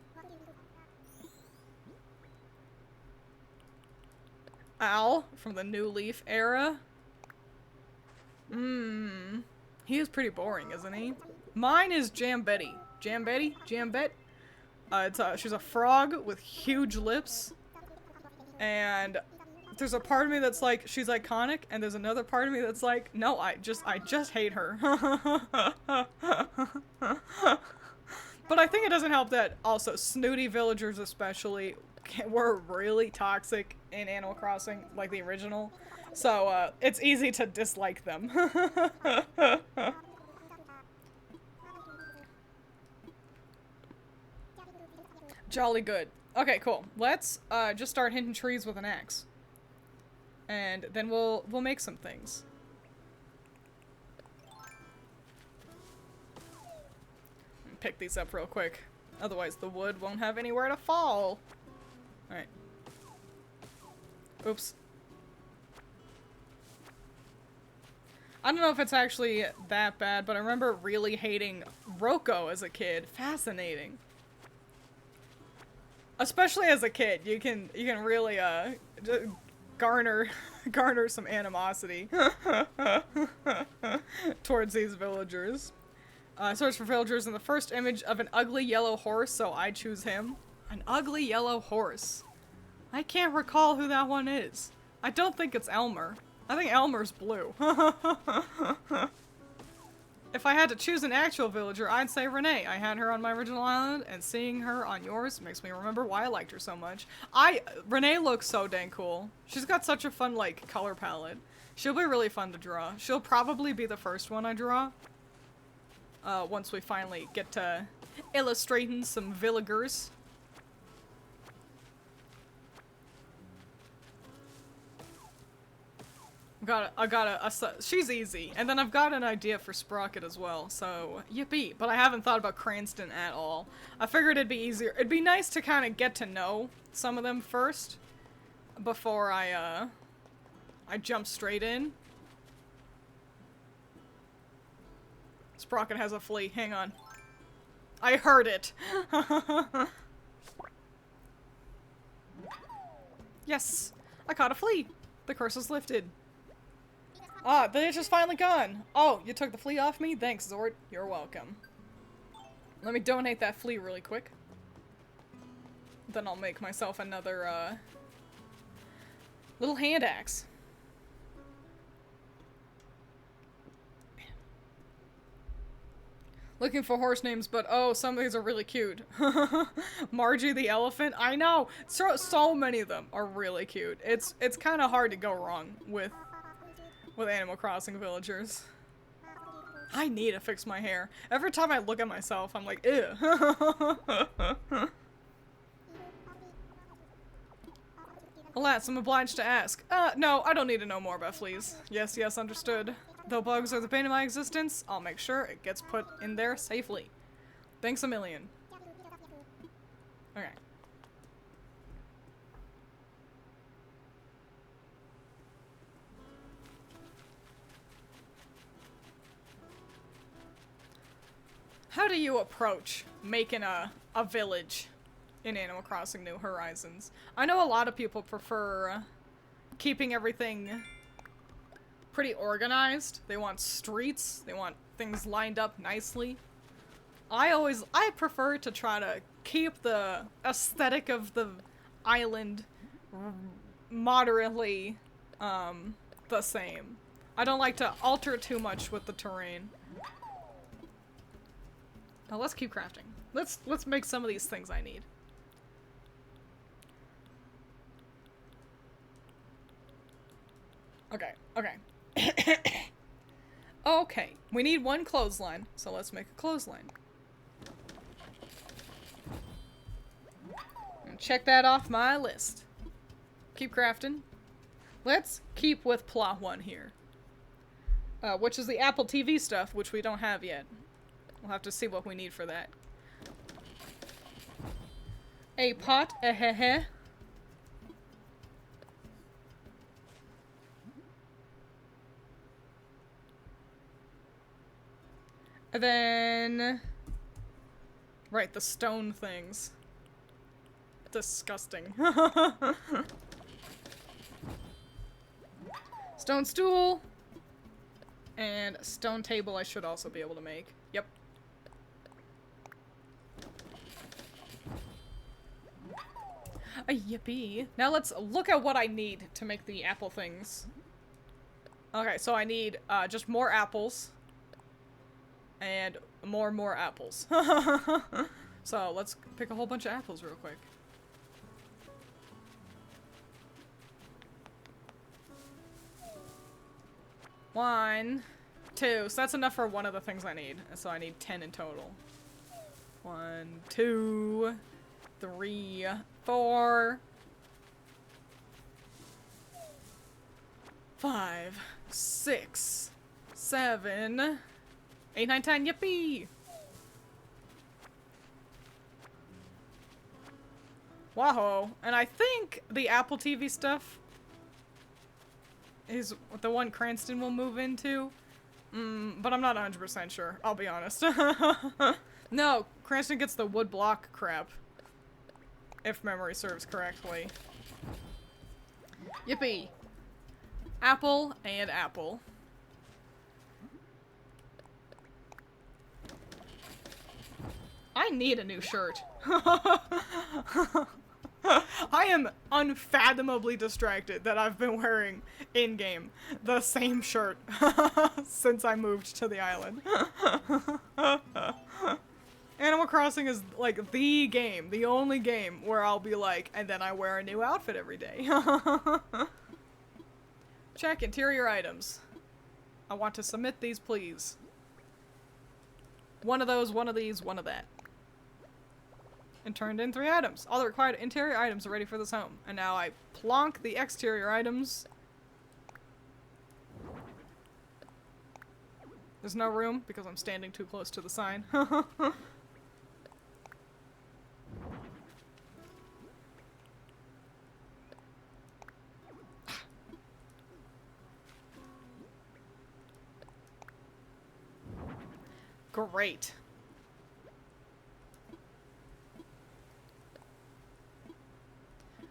Al, from the New Leaf era. He is pretty boring, isn't he? Mine is Jambetty. Jambetty? Jambet? She's a frog with huge lips. And there's a part of me that's like, she's iconic, and there's another part of me that's like, no, I just hate her. But I think it doesn't help that also snooty villagers especially were really toxic in Animal Crossing, like the original. So, it's easy to dislike them. Jolly good. Okay, cool. Let's, just start hitting trees with an axe. And then we'll make some things. Pick these up real quick. Otherwise the wood won't have anywhere to fall. Alright. Oops. I don't know if it's actually that bad, but I remember really hating Rocco as a kid. Fascinating. Especially as a kid, you can really garner some animosity towards these villagers. Search for villagers in the first image of an ugly yellow horse, so I choose him. An ugly yellow horse. I can't recall who that one is. I don't think it's Elmer. I think Elmer's blue. If I had to choose an actual villager, I'd say Renee. I had her on my original island, and seeing her on yours makes me remember why I liked her so much. Renee looks so dang cool. She's got such a fun, like, color palette. She'll be really fun to draw. She'll probably be the first one I draw. Once we finally get to illustrating some villagers. She's easy. And then I've got an idea for Sprocket as well, so yippee. But I haven't thought about Cranston at all. I figured it'd be easier. It'd be nice to kind of get to know some of them first before I jump straight in. Sprocket has a flea. Hang on. I heard it. Yes, I caught a flea. The curse is lifted. Ah, the itch is finally gone. Oh, you took the flea off me? Thanks, Zord. You're welcome. Let me donate that flea really quick. Then I'll make myself another, little hand axe. Looking for horse names, but oh, some of these are really cute. Margie the elephant? I know! So many of them are really cute. It's kind of hard to go wrong with Animal Crossing villagers. I need to fix my hair. Every time I look at myself, I'm like, ew. Alas, I'm obliged to ask. No, I don't need to know more about fleas. Yes, yes, understood. Though bugs are the bane of my existence, I'll make sure it gets put in there safely. Thanks a million. Okay. How do you approach making a village in Animal Crossing New Horizons? I know a lot of people prefer keeping everything pretty organized. They want streets, they want things lined up nicely. I prefer to try to keep the aesthetic of the island moderately the same. I don't like to alter too much with the terrain. Now let's keep crafting. Let's make some of these things I need. Okay, okay. Okay, we need one clothesline, so let's make a clothesline. And check that off my list. Keep crafting. Let's keep with plot 1 here. Which is the Apple TV stuff, which we don't have yet. We'll have to see what we need for that. A pot, heh. And then... Right, the stone things. Disgusting. Stone stool. And a stone table I should also be able to make. Yep. Yippee. Now let's look at what I need to make the apple things. Okay, so I need just more apples. And more apples. So let's pick a whole bunch of apples real quick. One, two. So that's enough for one of the things I need. So I need 10 in total. 1, 2, 3, 4, 5, 6, 7, 8, 9, 10. Yippee! Whoa. And I think the Apple TV stuff is the one Cranston will move into. But I'm not 100% sure, I'll be honest. No, Cranston gets the wood block crap. If memory serves correctly. Yippee. Apple and apple. I need a new shirt. I am unfathomably distracted that I've been wearing in-game the same shirt since I moved to the island. Animal Crossing is like the game, the only game where I'll be like, and then I wear a new outfit every day. Check interior items. I want to submit these, please. One of those, one of these, one of that. And turned in 3 items. All the required interior items are ready for this home. And now I plonk the exterior items. There's no room because I'm standing too close to the sign. Great.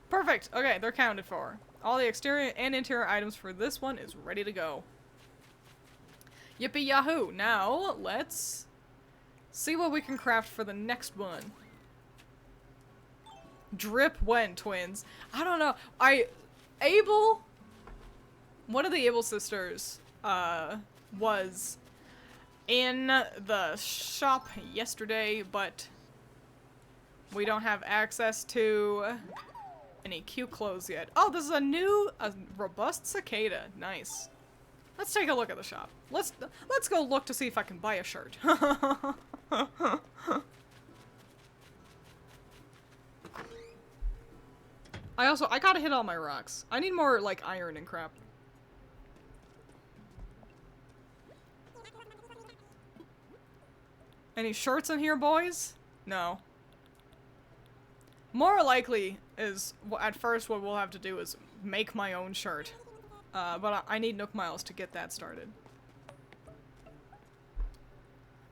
Perfect! Okay, they're counted for. All the exterior and interior items for this one is ready to go. Yippee yahoo! Now, let's see what we can craft for the next one. Drip when, twins? I don't know. Abel... One of the Abel sisters, was in the shop yesterday, but we don't have access to any cute clothes yet. Oh, this is a robust cicada. Nice. Let's take a look at the shop. Let's go look to see if I can buy a shirt. I gotta hit all my rocks. I need more, like, iron and crap. Any shirts in here, boys? No. More likely is, at first, what we'll have to do is make my own shirt. But I need Nook Miles to get that started.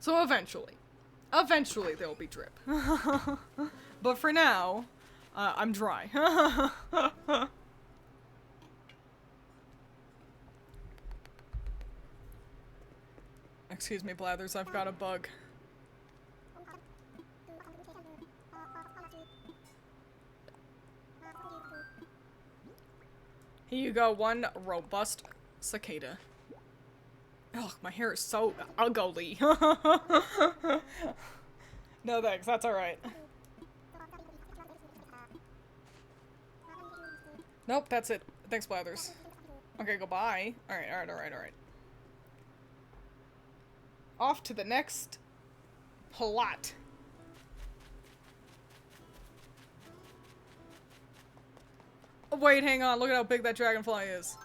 So eventually there'll be drip. But for now, I'm dry. Excuse me, Blathers, I've got a bug. Here you go, one robust cicada. Ugh, my hair is so ugly. No thanks, that's alright. Nope, that's it. Thanks, Blathers. Okay, goodbye. Alright. Off to the next plot. Wait, hang on. Look at how big that dragonfly is.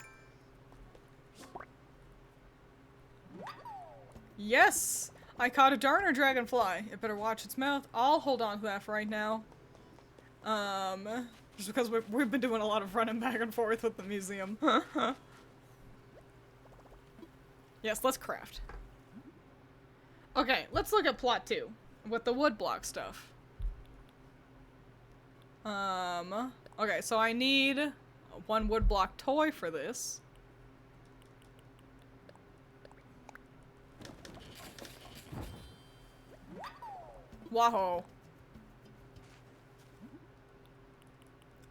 Yes! I caught a darner dragonfly. It better watch its mouth. I'll hold on to that for right now. Just because we've been doing a lot of running back and forth with the museum. Yes, let's craft. Okay, let's look at plot 2 with the wood block stuff. Okay, so I need 1 wood block toy for this. Whoa.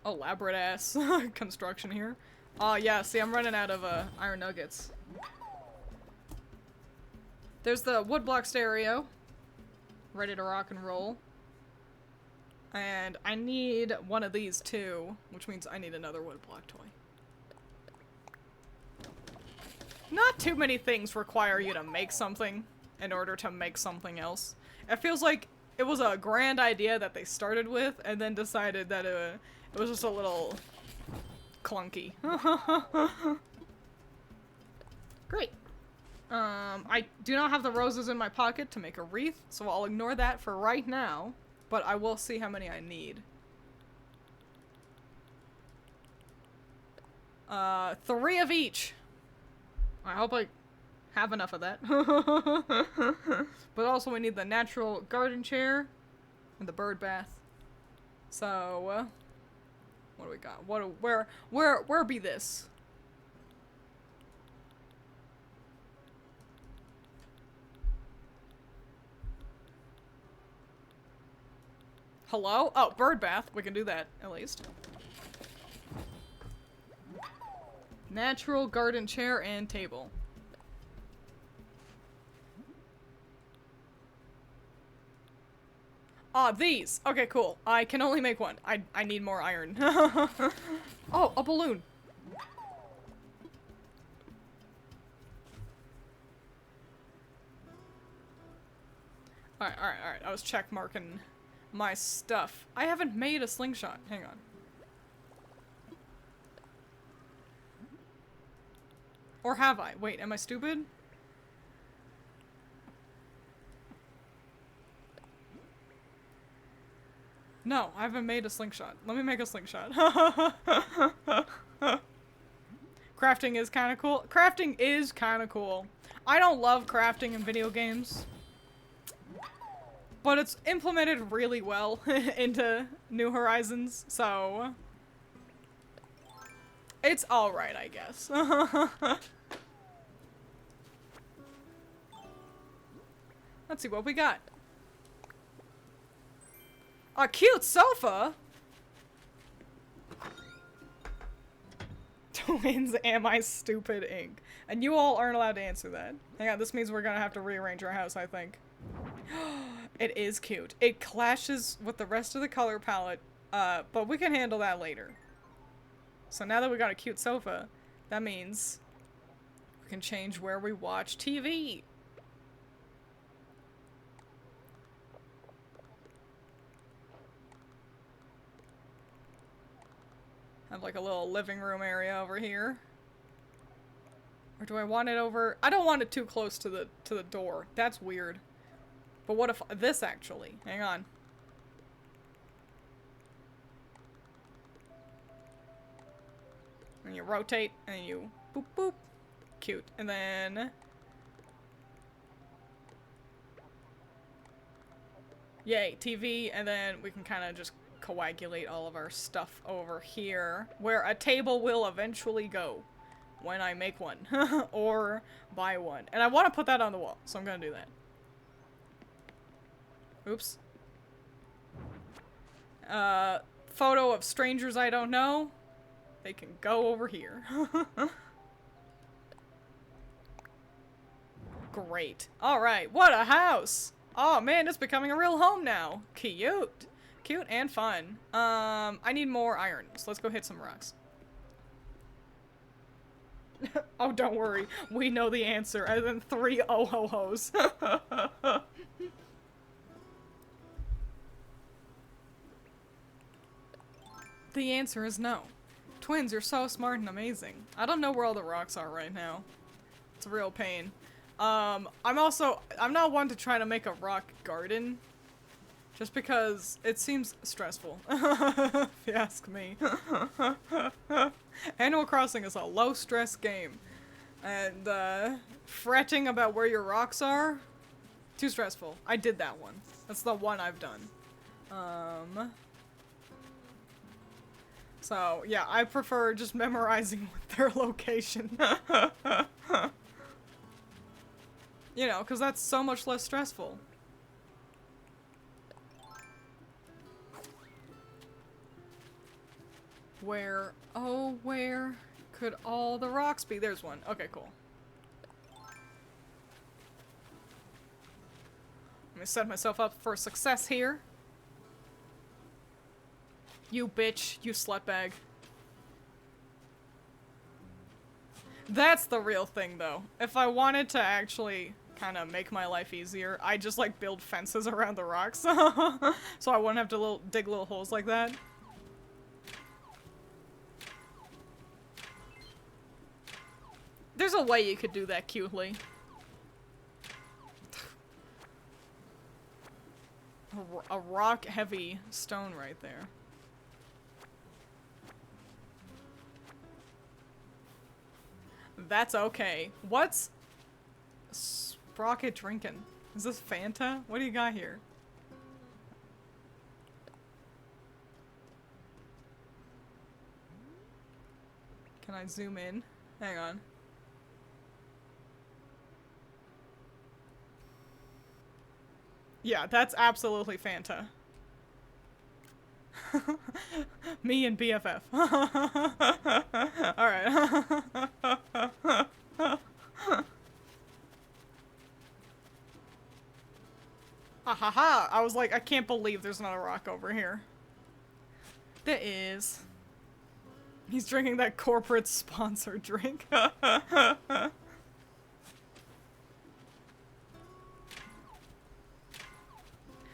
Elaborate ass construction here. Yeah, see, I'm running out of iron nuggets. There's the wood block stereo. Ready to rock and roll. And I need one of these too, which means I need another wood block toy. Not too many things require you to make something in order to make something else. It feels like it was a grand idea that they started with and then decided that it was just a little clunky. Great. I do not have the roses in my pocket to make a wreath, so I'll ignore that for right now, but I will see how many I need. 3 of each. I hope I have enough of that. But also we need the natural garden chair and the bird bath. So, what do we got? Where be this? Hello? Oh, bird bath. We can do that, at least. Natural garden chair and table. Ah, these! Okay, cool. I can only make 1. I need more iron. Oh, a balloon! Alright. I was check marking my stuff. I haven't made a slingshot. Hang on. Or have I? Wait, am I stupid? No, I haven't made a slingshot. Let me make a slingshot. Crafting is kind of cool. Crafting is kind of cool. I don't love crafting in video games, but it's implemented really well into New Horizons, so it's alright, I guess. Let's see what we got. A cute sofa? Twiins, am I stupid, Inc. And you all aren't allowed to answer that. Hang on, this means we're gonna have to rearrange our house, I think. It is cute. It clashes with the rest of the color palette, but we can handle that later. So now that we got a cute sofa, that means we can change where we watch TV. Have like a little living room area over here. Or do I want it over? I don't want it too close to the door. That's weird. But what if this actually? Hang on. And you rotate and you boop boop. Cute. And then yay, TV, and then we can kind of just coagulate all of our stuff over here, where a table will eventually go when I make one or buy one. And I want to put that on the wall, so I'm gonna do that. Oops. Photo of strangers I don't know. They can go over here. Great. Alright, what a house! Oh man, it's becoming a real home now. Cute. Cute and fun. I need more iron, so let's go hit some rocks. Oh, don't worry. We know the answer, and then 3 oh-ho-hos. The answer is no. Twins, you're so smart and amazing. I don't know where all the rocks are right now. It's a real pain. I'm not one to try to make a rock garden. Just because it seems stressful, if you ask me. Animal Crossing is a low-stress game. And, fretting about where your rocks are, too stressful. I did that one. That's the one I've done. So, yeah, I prefer just memorizing their location. You know, because that's so much less stressful. Where, oh, where could all the rocks be? There's one. Okay, cool. Let me set myself up for success here. You bitch, you slutbag. That's the real thing, though. If I wanted to actually kind of make my life easier, I just, like, build fences around the rocks. So I wouldn't have to dig little holes like that. There's a way you could do that cutely. A rock-heavy stone right there. That's okay. What's Sprocket drinking? Is this Fanta? What do you got here? Can I zoom in? Hang on. Yeah, that's absolutely Fanta. Me and BFF. Alright. Ahaha! I was like, I can't believe there's not a rock over here. There is. He's drinking that corporate sponsor drink.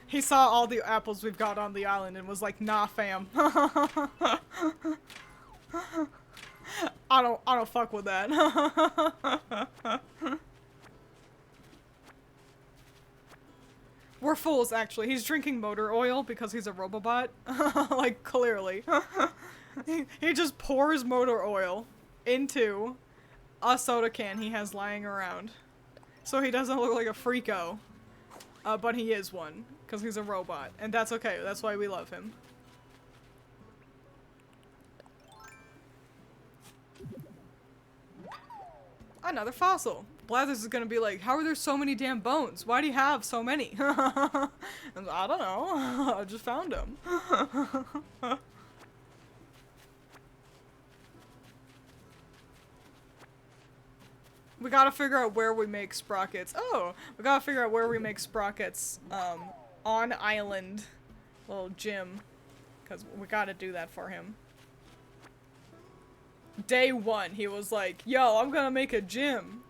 He saw all the apples we've got on the island and was like, nah, fam. I don't fuck with that. We're fools, actually. He's drinking motor oil because he's a robobot. Like, clearly. He just pours motor oil into a soda can he has lying around. So he doesn't look like a freako. But he is one. Because he's a robot. And that's okay. That's why we love him. Another fossil. Blathers is gonna be like, how are there so many damn bones? Why do you have so many? I don't know. I just found them. We gotta figure out where we make sprockets. Oh! We gotta figure out where we make sprockets, on island little gym. Because we gotta do that for him. Day one, he was like, yo, I'm gonna make a gym.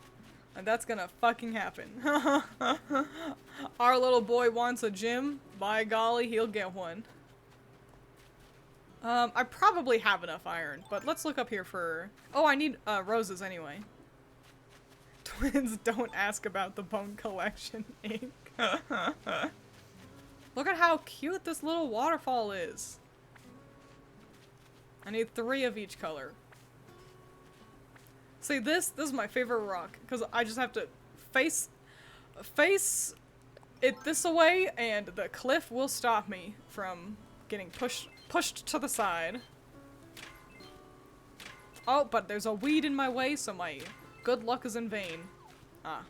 And that's gonna fucking happen. Our little boy wants a gym. By golly, he'll get one. I probably have enough iron, but let's look up here for... Oh, I need, roses anyway. Twins, don't ask about the bone collection ink. Look at how cute this little waterfall is. I need 3 of each color. See, this is my favorite rock, because I just have to face it this way, and the cliff will stop me from getting pushed to the side. Oh, but there's a weed in my way, so my good luck is in vain. Ah.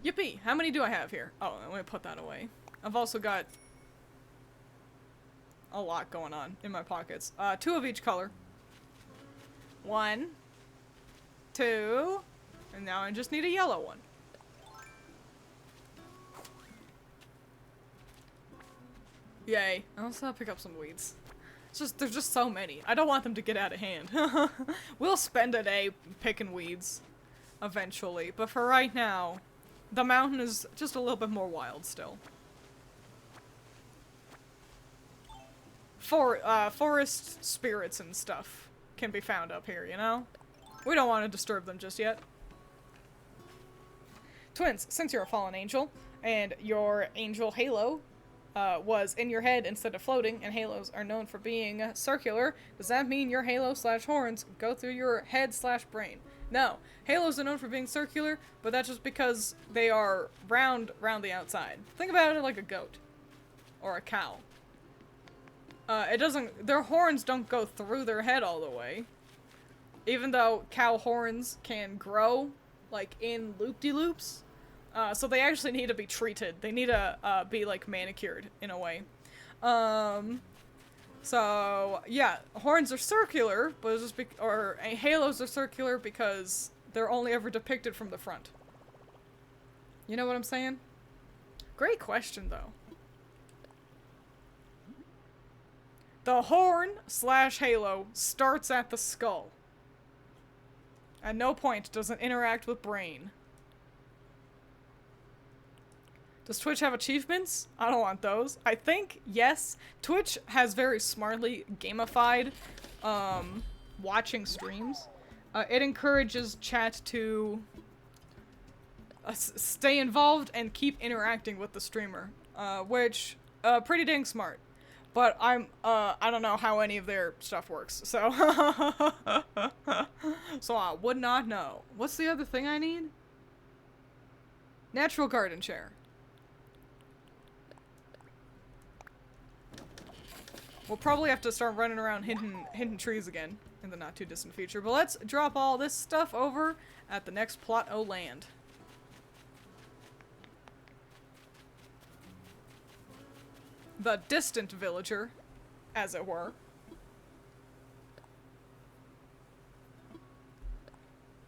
Yippee! How many do I have here? Oh, let me put that away. I've also got a lot going on in my pockets. 2 of each color. 1, 2, and now I just need a yellow one. Yay. I also have to pick up some weeds. It's just, there's just so many. I don't want them to get out of hand. We'll spend a day picking weeds eventually, but for right now, The mountain is just a little bit more wild still. Forest spirits and stuff can be found up here, you know? We don't want to disturb them just yet. Twins, since you're a fallen angel, and your angel halo was in your head instead of floating, and halos are known for being circular, does that mean your halo/horns go through your head/brain? No. Halos are known for being circular, but that's just because they are round the outside. Think about it like a goat. Or a cow. Their horns don't go through their head all the way. Even though cow horns can grow, like, in loop-de-loops. So they actually need to be treated. They need to, be, like, manicured, in a way. So, yeah, horns are circular, but it's just halos are circular because they're only ever depicted from the front. You know what I'm saying? Great question, though. The horn/halo starts at the skull. At no point does it interact with brain. Does Twitch have achievements? I don't want those. I think, yes. Twitch has very smartly gamified watching streams. It encourages chat to stay involved and keep interacting with the streamer, which, pretty dang smart. But I don't know how any of their stuff works, so so I would not know. What's the other thing I need? Natural garden chair. We'll probably have to start running around hidden trees again in the not too distant future, but let's drop all this stuff over at the next plot o' land. The distant villager, as it were.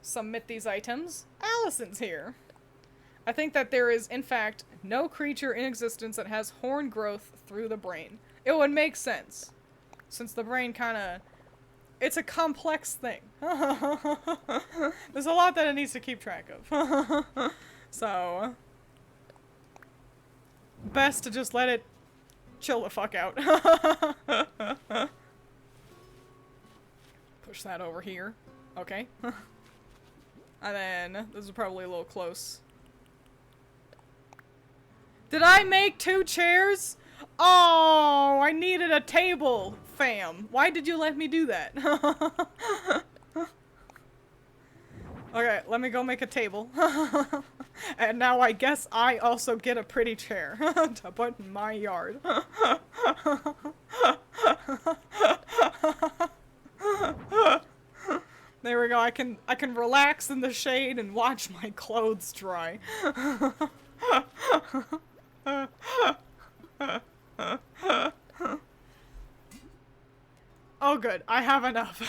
Submit these items. Allison's here. I think that there is, in fact, no creature in existence that has horn growth through the brain. It would make sense, since the brain kinda... It's a complex thing. There's a lot that it needs to keep track of. So... best to just let it chill the fuck out. Push that over here. Okay. And then, this is probably a little close. Did I make 2 chairs? Oh, I needed a table, fam. Why did you let me do that? Okay, let me go make a table. And now I guess I also get a pretty chair to put in my yard. There we go. I can relax in the shade and watch my clothes dry. Oh good, I have enough.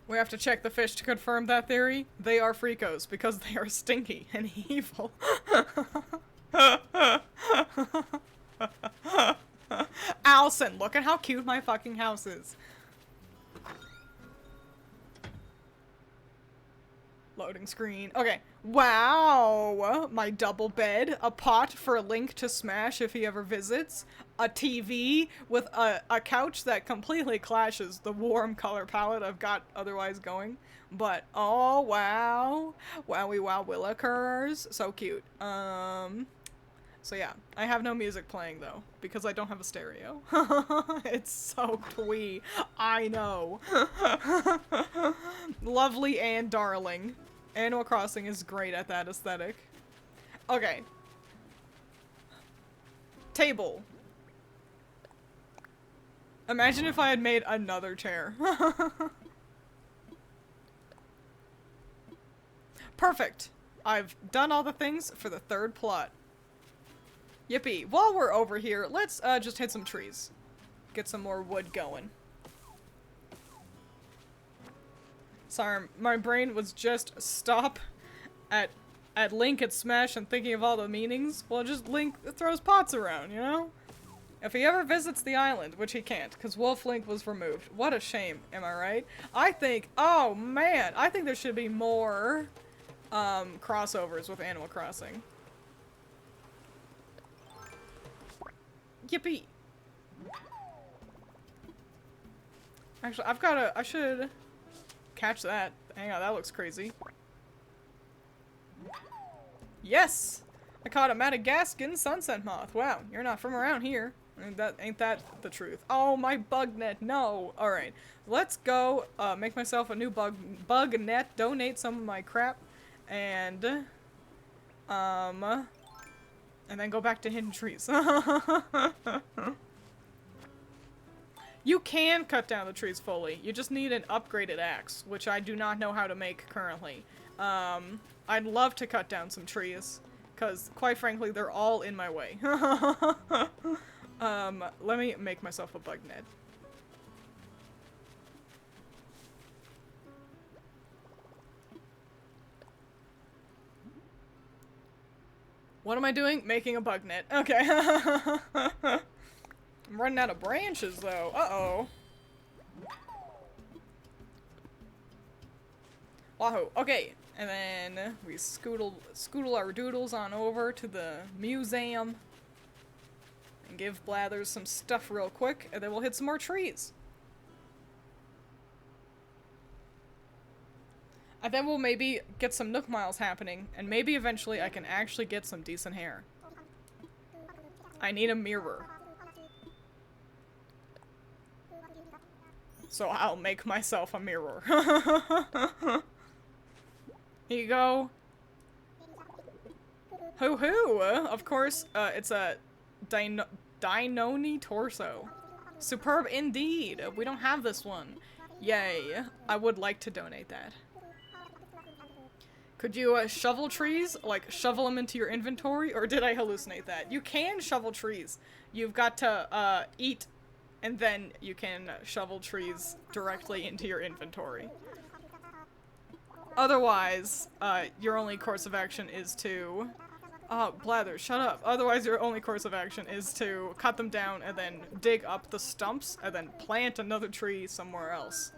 We have to check the fish to confirm that theory. They are freakos because they are stinky and evil. Allison, look at how cute my fucking house is. Loading screen. Okay. Wow! My double bed. A pot for Link to smash if he ever visits. A TV with a couch that completely clashes the warm color palette I've got otherwise going. But, oh wow. Wowie wow willikers. So cute. So yeah. I have no music playing though. Because I don't have a stereo. It's so twee. I know. Lovely and darling. Animal Crossing is great at that aesthetic. Okay. Table. Imagine if I had made another chair. Perfect. I've done all the things for the 3rd plot. Yippee. While we're over here, let's just hit some trees. Get some more wood going. Sorry, my brain was just stop at Link at Smash and thinking of all the meanings. Well, just Link throws pots around, you know? If he ever visits the island, which he can't, because Wolf Link was removed. What a shame, am I right? I think, oh man, I think there should be more crossovers with Animal Crossing. Yippee! Actually, I should catch that. Hang on, that looks crazy. Yes! I caught a Madagascan sunset moth. Wow, you're not from around here. Ain't that the truth? Oh, my bug net, no! Alright, let's go, make myself a new bug net, donate some of my crap, and then go back to hidden trees. You can cut down the trees fully. You just need an upgraded axe, which I do not know how to make currently. I'd love to cut down some trees, because, quite frankly, they're all in my way. Let me make myself a bug net. What am I doing? Making a bug net. Okay. I'm running out of branches, though. Uh-oh. Wahoo. Okay. And then we scootle our doodles on over to the museum. And give Blathers some stuff real quick. And then we'll hit some more trees. And then we'll maybe get some Nook Miles happening. And maybe eventually I can actually get some decent hair. I need a mirror. So I'll make myself a mirror. Here you go. Hoo-hoo! Of course, it's a Dinoni torso. Superb indeed. We don't have this one. Yay. I would like to donate that. Could you shovel trees? Like, shovel them into your inventory? Or did I hallucinate that? You can shovel trees. You've got to eat, and then you can shovel trees directly into your inventory. Otherwise, your only course of action is to... Oh, Blather, shut up. Otherwise, your only course of action is to cut them down and then dig up the stumps and then plant another tree somewhere else.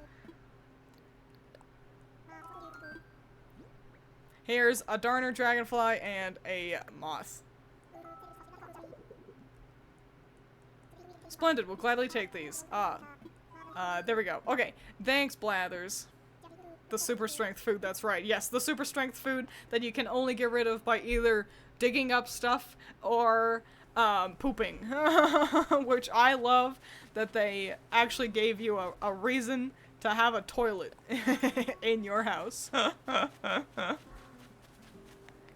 Here's a Darner dragonfly and a moth. Splendid, we'll gladly take these. There we go. Okay, thanks, Blathers. The super strength food, that's right. Yes, the super strength food that you can only get rid of by either digging up stuff or pooping. Which I love that they actually gave you a reason to have a toilet in your house.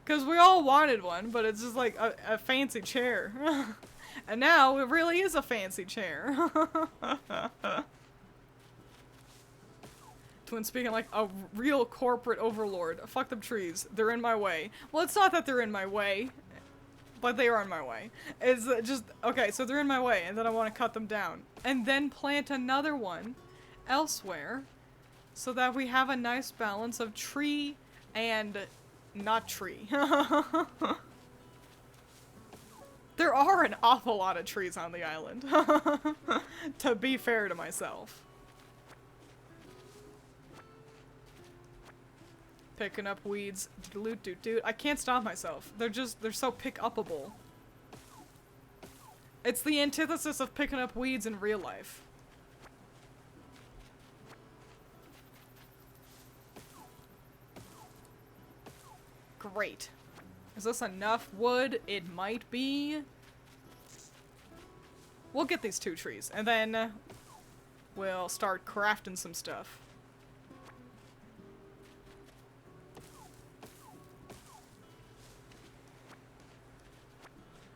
Because we all wanted one, but it's just like a fancy chair. And now it really is a fancy chair. Twin speaking like a real corporate overlord. Fuck them trees. They're in my way. Well, it's not that they're in my way, but they are in my way. It's just, okay, so they're in my way, and then I want to cut them down. And then plant another one elsewhere, so that we have a nice balance of tree and not tree. There are an awful lot of trees on the island, to be fair to myself. Picking up weeds. I can't stop myself. They're so pick-upable. It's the antithesis of picking up weeds in real life. Great. Is this enough wood? It might be. We'll get these 2 trees, and then we'll start crafting some stuff.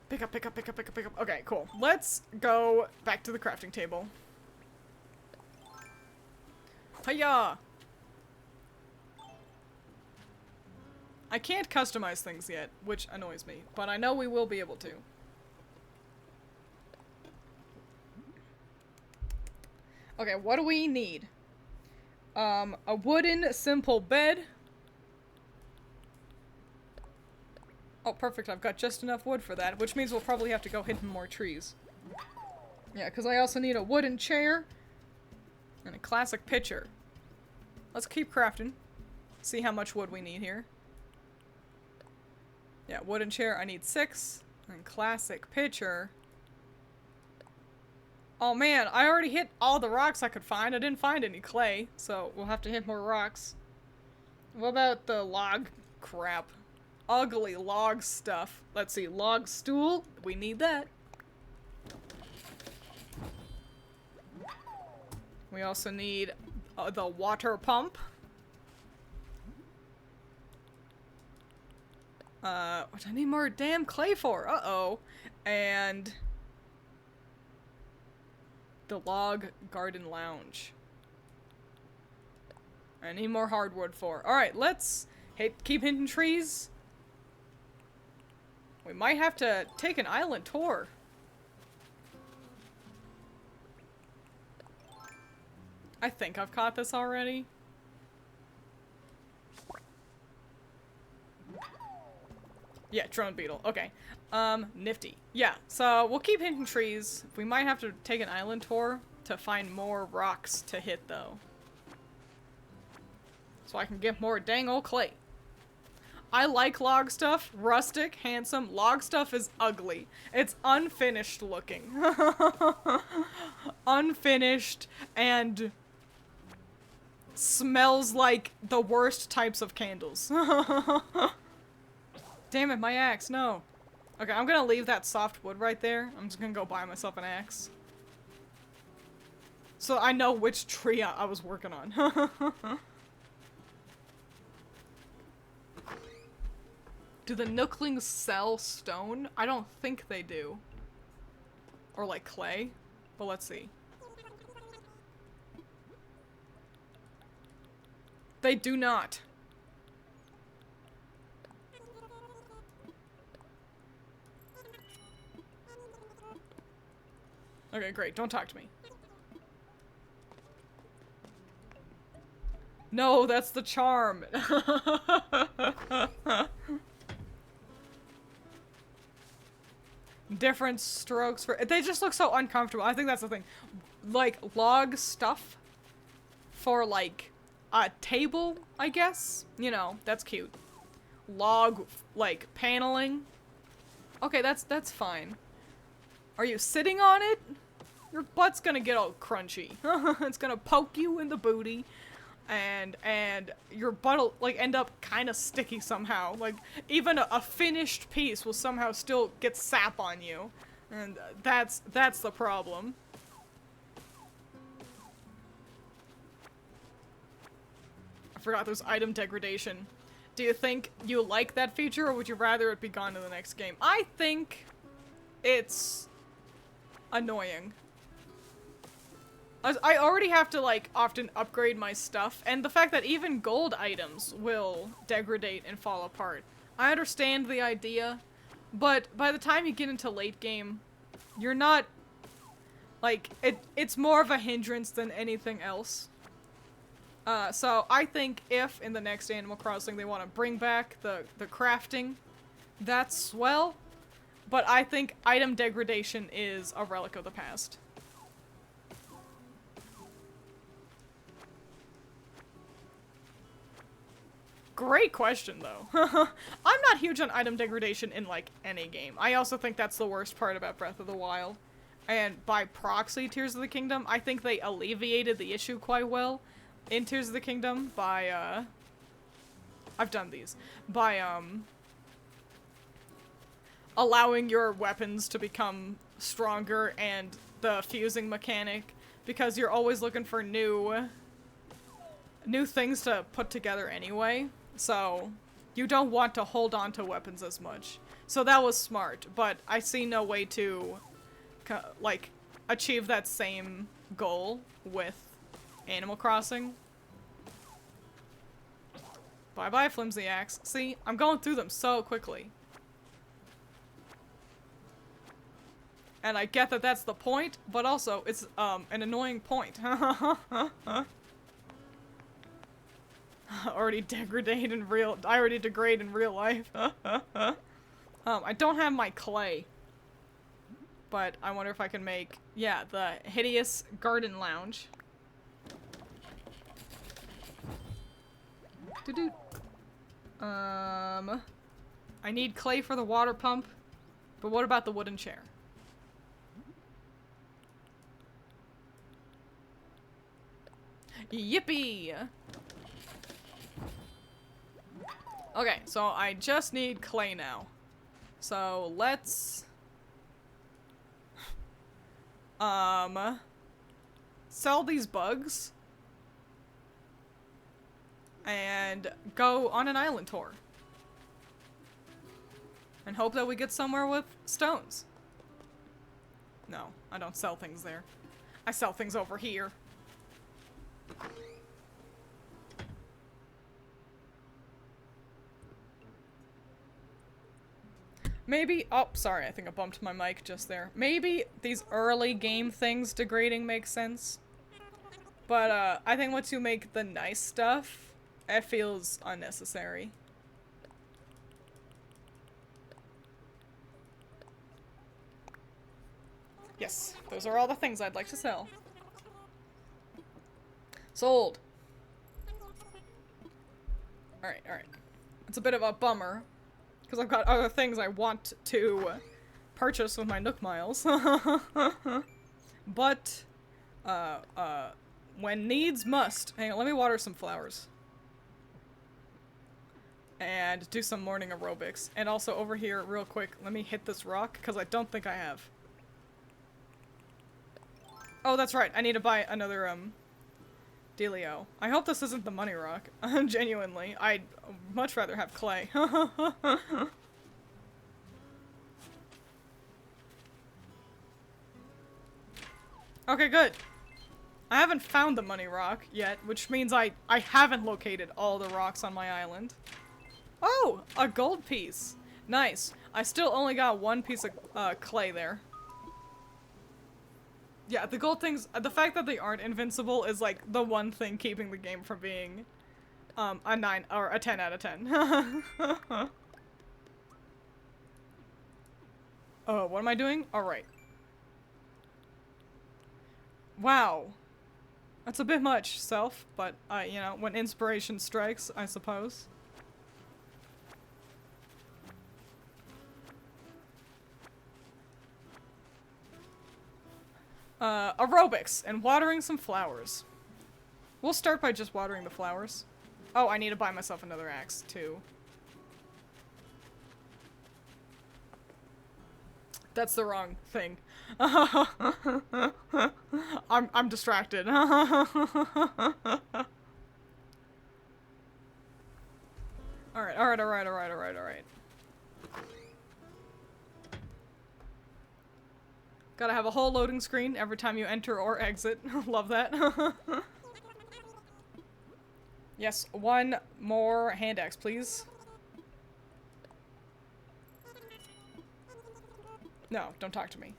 Pick up, pick up, pick up, pick up, pick up. Okay, cool. Let's go back to the crafting table. Hiya! I can't customize things yet, which annoys me, but I know we will be able to. Okay, what do we need? A wooden simple bed. Oh, perfect. I've got just enough wood for that, which means we'll probably have to go hit more trees. Yeah, because I also need a wooden chair and a classic pitcher. Let's keep crafting. See how much wood we need here. Yeah, wooden chair, I need 6. And classic pitcher. Oh man, I already hit all the rocks I could find. I didn't find any clay, so we'll have to hit more rocks. What about the log crap? Ugly log stuff. Let's see, log stool. We need that. We also need the water pump. What I need more damn clay for? Uh-oh. And the log garden lounge. I need more hardwood for. Alright, let's keep hitting trees. We might have to take an island tour. I think I've caught this already. Yeah, drone beetle. Okay. Nifty. Yeah, so we'll keep hitting trees. We might have to take an island tour to find more rocks to hit, though. So I can get more dang old clay. I like log stuff. Rustic, handsome. Log stuff is ugly. It's unfinished looking. Unfinished and smells like the worst types of candles. Damn it, my axe, no. Okay, I'm gonna leave that soft wood right there. I'm just gonna go buy myself an axe. So I know which tree I was working on. Do the nooklings sell stone? I don't think they do. Or like clay. But let's see. They do not. Okay, great. Don't talk to me. No, that's the charm. Different strokes for... They just look so uncomfortable. I think that's the thing. Like, log stuff for, like, a table, I guess? You know, that's cute. Log, like, paneling. Okay, that's fine. Are you sitting on it? Your butt's gonna get all crunchy. It's gonna poke you in the booty. And your butt'll, like, end up kind of sticky somehow. Like, even a finished piece will somehow still get sap on you. And that's the problem. I forgot there's item degradation. Do you think you like that feature, or would you rather it be gone in the next game? I think it's annoying. I already have to, like, often upgrade my stuff, and the fact that even gold items will degrade and fall apart. I understand the idea, but by the time you get into late game, you're not, like, it's more of a hindrance than anything else. So I think if in the next Animal Crossing they want to bring back the crafting, that's swell, but I think item degradation is a relic of the past. Great question, though. I'm not huge on item degradation in, like, any game. I also think that's the worst part about Breath of the Wild. And by proxy, Tears of the Kingdom, I think they alleviated the issue quite well in Tears of the Kingdom by, I've done these. By, allowing your weapons to become stronger and the fusing mechanic, because you're always looking for new things to put together anyway. So, you don't want to hold on to weapons as much. So that was smart, but I see no way to, like, achieve that same goal with Animal Crossing. Bye-bye, flimsy axe. See, I'm going through them so quickly. And I get that that's the point, but also, it's, an annoying point. I already degrade in real life. I don't have my clay. But I wonder if I can make, yeah, the hideous garden lounge. Doo-doo. I need clay for the water pump, but what about the wooden chair? Yippee! Okay, so I just need clay now. So let's sell these bugs and go on an island tour. And hope that we get somewhere with stones. No, I don't sell things there. I sell things over here. Maybe, oh, sorry, I think I bumped my mic just there. Maybe these early game things degrading makes sense. But, I think once you make the nice stuff, it feels unnecessary. Yes, those are all the things I'd like to sell. Sold. Alright, alright. It's a bit of a bummer. Because I've got other things I want to purchase with my Nook Miles. But, when needs must. Hang on, let me water some flowers. And do some morning aerobics. And also over here, real quick, let me hit this rock, because I don't think I have. Oh, that's right, I need to buy another, dealio. I hope this isn't the money rock. Genuinely. I'd much rather have clay. Okay, good. I haven't found the money rock yet, which means I haven't located all the rocks on my island. Oh! A gold piece! Nice. I still only got one piece of clay there. Yeah, the gold things, the fact that they aren't invincible is like the one thing keeping the game from being a 9 or a 10 out of 10. Oh, what am I doing? Alright. Wow. That's a bit much, self, but you know, when inspiration strikes, I suppose. Aerobics and watering some flowers. We'll start by just watering the flowers. Oh, I need to buy myself another axe, too. That's the wrong thing. I'm distracted. Alright, alright. Gotta have a whole loading screen every time you enter or exit. Love that. Yes, one more hand axe, please. No, don't talk to me.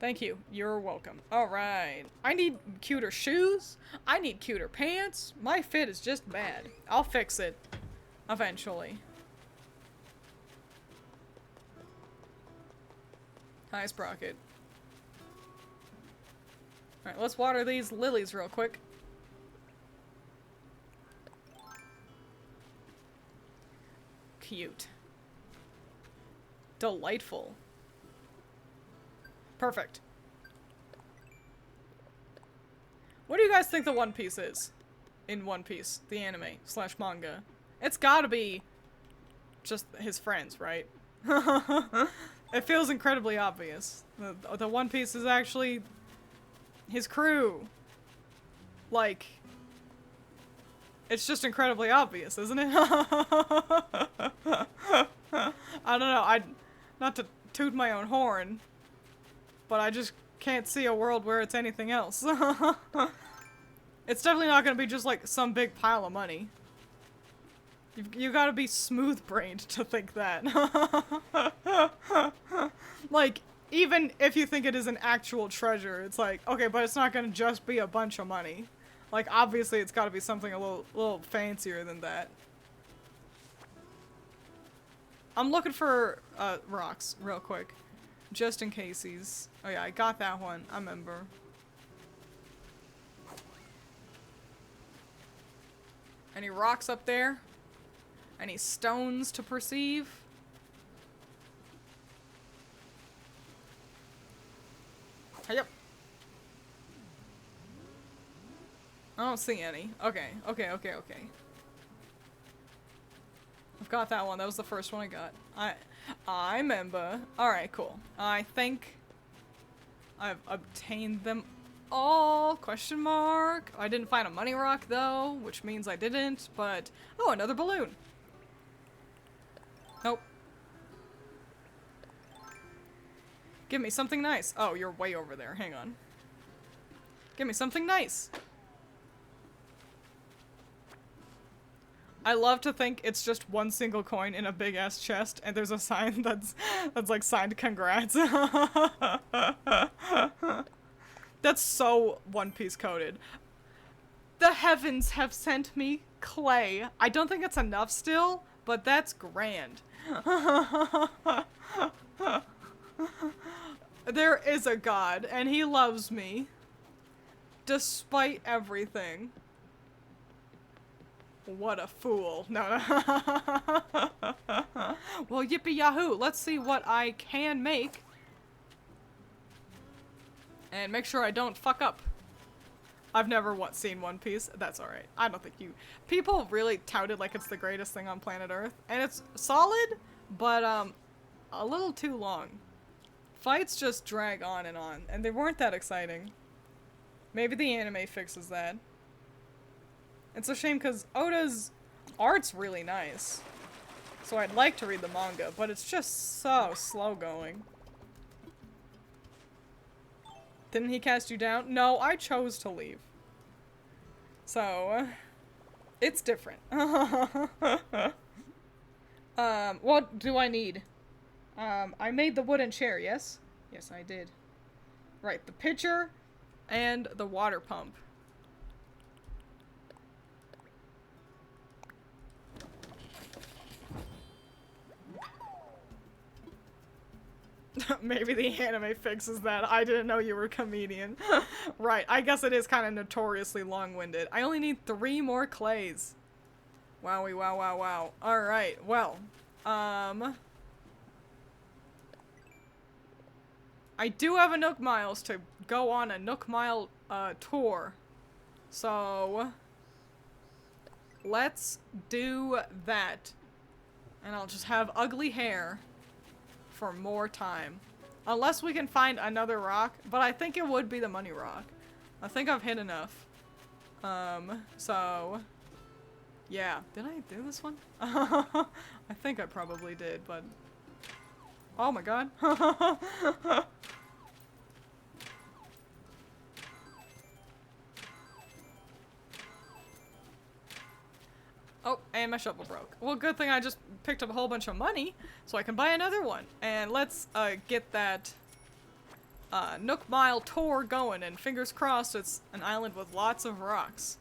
Thank you. You're welcome. Alright. I need cuter shoes. I need cuter pants. My fit is just bad. I'll fix it. Eventually. Hi, Sprocket. Alright, let's water these lilies real quick. Cute. Delightful. Perfect. What do you guys think the One Piece is? In One Piece, the anime / manga. It's gotta be just his friends, right? It feels incredibly obvious. The One Piece is actually his crew. Like, it's just incredibly obvious, isn't it? I don't know, not to toot my own horn, but I just can't see a world where it's anything else. It's definitely not gonna be just like some big pile of money. You gotta be smooth-brained to think that. Like, even if you think it is an actual treasure, it's like, okay, but it's not gonna just be a bunch of money. Like, obviously it's gotta be something a little fancier than that. I'm looking for, rocks, real quick. Just in case he's... Oh yeah, I got that one. I remember. Any rocks up there? Any stones to perceive? Yep. I don't see any. Okay, okay, okay, okay. I've got that one. That was the first one I got. I remember. Alright, cool. I think I've obtained them all? Question mark. I didn't find a money rock though, which means I didn't, but... Oh, another balloon. Nope. Give me something nice. Oh, you're way over there. Hang on. Give me something nice. I love to think it's just one single coin in a big ass chest, and there's a sign that's like signed congrats. That's so One Piece coded. The heavens have sent me clay. I don't think it's enough still, but that's grand. There is a God, and he loves me. Despite everything. What a fool. No, no. Well, yippee yahoo. Let's see what I can make. And make sure I don't fuck up. I've never seen One Piece. That's alright. I don't think you... People really touted like it's the greatest thing on planet Earth. And it's solid, but a little too long. Fights just drag on, and they weren't that exciting. Maybe the anime fixes that. It's a shame because Oda's art's really nice. So I'd like to read the manga, but it's just so slow going. Didn't he cast you down? No, I chose to leave. So, it's different. What do I need? I made the wooden chair, yes? Yes, I did. Right, the pitcher and the water pump. Maybe the anime fixes that. I didn't know you were a comedian. Right, I guess it is kind of notoriously long-winded. I only need 3 more clays. Wowie, wow, wow, wow. Alright, well. I do have a Nook Miles to go on a Nook Mile, tour. So... let's do that. And I'll just have ugly hair for more time. Unless we can find another rock, but I think it would be the money rock. I think I've hit enough. So... yeah. Did I do this one? I think I probably did, but... oh my god. Oh, and my shovel broke. Well, good thing I just picked up a whole bunch of money, so I can buy another one. And let's, get that, Nook Mile tour going, and fingers crossed it's an island with lots of rocks.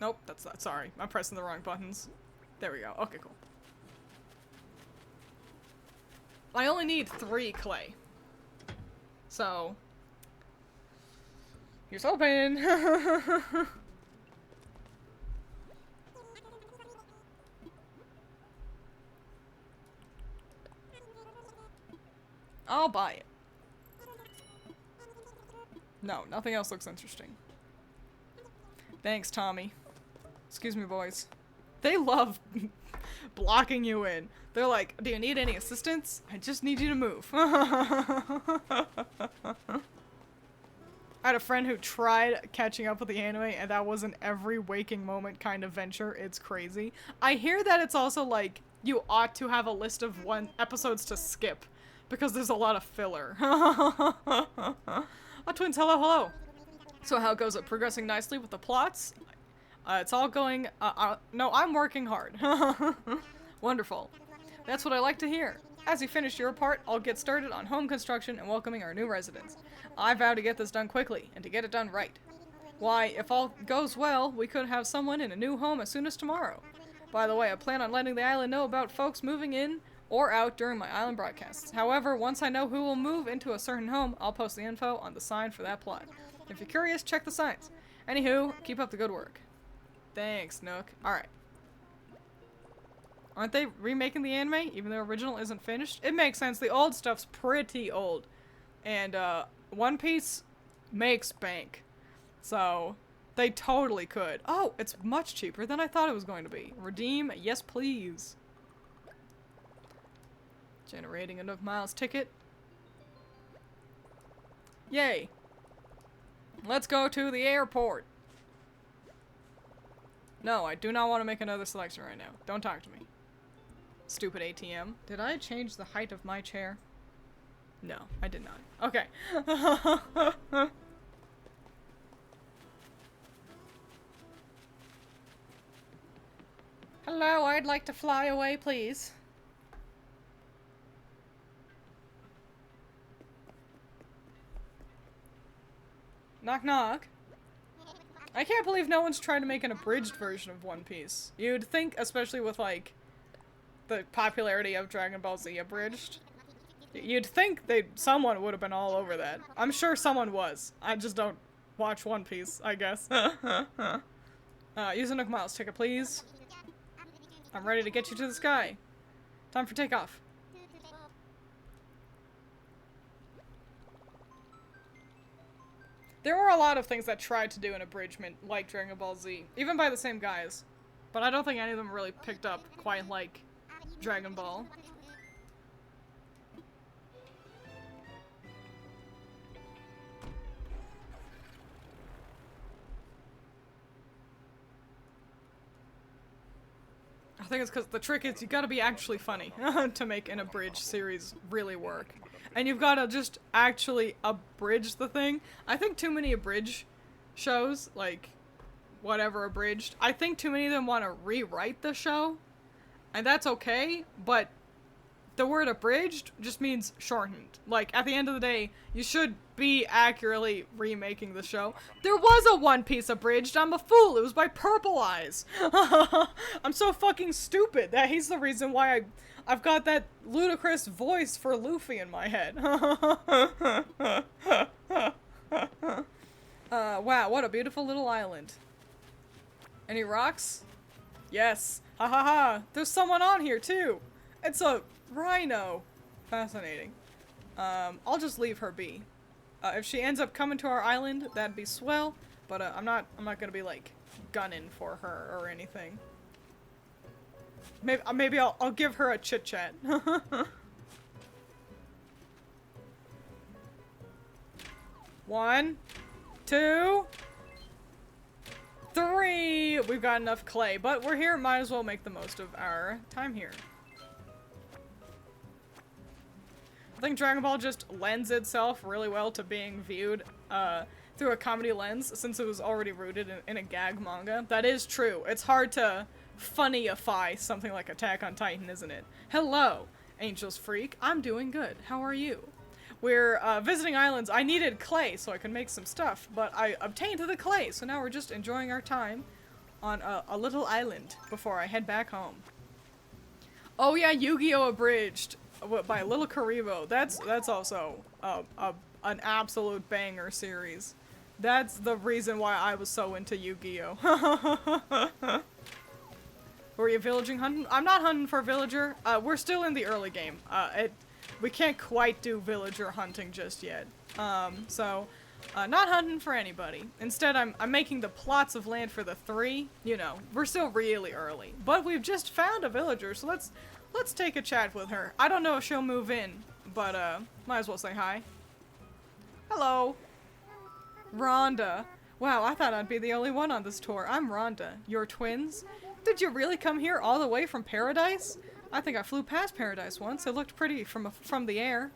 Nope, that's not, sorry. I'm pressing the wrong buttons. There we go. Okay, cool. I only need 3 clay. So... here's hoping. I'll buy it. No, nothing else looks interesting. Thanks, Tommy. Excuse me, boys. They love blocking you in. They're like, do you need any assistance? I just need you to move. I had a friend who tried catching up with the anime, and that was an every waking moment kind of venture. It's crazy. I hear that it's also like, you ought to have a list of episodes to skip, because there's a lot of filler. Oh, Twiins, hello, hello. So how goes it? Progressing nicely with the plots? It's all going, no, I'm working hard. Wonderful. That's what I like to hear. As you finish your part, I'll get started on home construction and welcoming our new residents. I vow to get this done quickly, and to get it done right. Why, if all goes well, we could have someone in a new home as soon as tomorrow. By the way, I plan on letting the island know about folks moving in or out during my island broadcasts. However, once I know who will move into a certain home, I'll post the info on the sign for that plot. If you're curious, check the signs. Anywho, keep up the good work. Thanks, Nook. Alright. Aren't they remaking the anime, even though the original isn't finished? It makes sense. The old stuff's pretty old. And, One Piece makes bank. So, they totally could. Oh, it's much cheaper than I thought it was going to be. Redeem, yes please. Generating a Nook Miles ticket. Yay. Let's go to the airport. No, I do not want to make another selection right now. Don't talk to me. Stupid ATM. Did I change the height of my chair? No, I did not. Okay. Hello, I'd like to fly away, please. Knock knock. I can't believe no one's trying to make an abridged version of One Piece. You'd think, especially with, like, the popularity of Dragon Ball Z abridged, you'd think someone would have been all over that. I'm sure someone was. I just don't watch One Piece, I guess. Use a Nook Miles ticket, please. I'm ready to get you to the sky. Time for takeoff. There were a lot of things that tried to do an abridgment like Dragon Ball Z, even by the same guys. But I don't think any of them really picked up quite like Dragon Ball. I think it's because the trick is you gotta be actually funny to make an abridged series really work. And you've gotta just actually abridge the thing. I think too many abridged shows, like, whatever abridged, I think too many of them want to rewrite the show. And that's okay, but the word abridged just means shortened. Like, at the end of the day, you should be accurately remaking the show. There was a One Piece abridged. I'm a fool. It was by Purple Eyes. I'm so fucking stupid that he's the reason why I've got that ludicrous voice for Luffy in my head. Wow, what a beautiful little island. Any rocks? Yes. Ha ha ha. There's someone on here too. It's a rhino. Fascinating. I'll just leave her be. If she ends up coming to our island, that'd be swell. But I'm not gonna be like gunning for her or anything. Maybe I'll give her a chit chat. 1, 2, 3. We've got enough clay, but we're here. Might as well make the most of our time here. I think Dragon Ball just lends itself really well to being viewed through a comedy lens, since it was already rooted in a gag manga. That is true. It's hard to funnyify something like Attack on Titan, isn't it? Hello, Angel's Freak. I'm doing good. How are you? We're visiting islands. I needed clay so I could make some stuff, but I obtained the clay, so now we're just enjoying our time on a little island before I head back home. Oh yeah, Yu-Gi-Oh! Abridged by Little Karibo. That's also an absolute banger series. That's the reason why I was so into Yu-Gi-Oh! Were you villaging hunting? I'm not hunting for villager. We're still in the early game. We can't quite do villager hunting just yet. Not hunting for anybody. Instead, I'm making the plots of land for the 3. You know, we're still really early. But we've just found a villager, so let's take a chat with her. I don't know if she'll move in, but might as well say hi. Hello. Rhonda. Wow, I thought I'd be the only one on this tour. I'm Rhonda. You're twins? Did you really come here all the way from Paradise? I think I flew past Paradise once. It looked pretty from the air.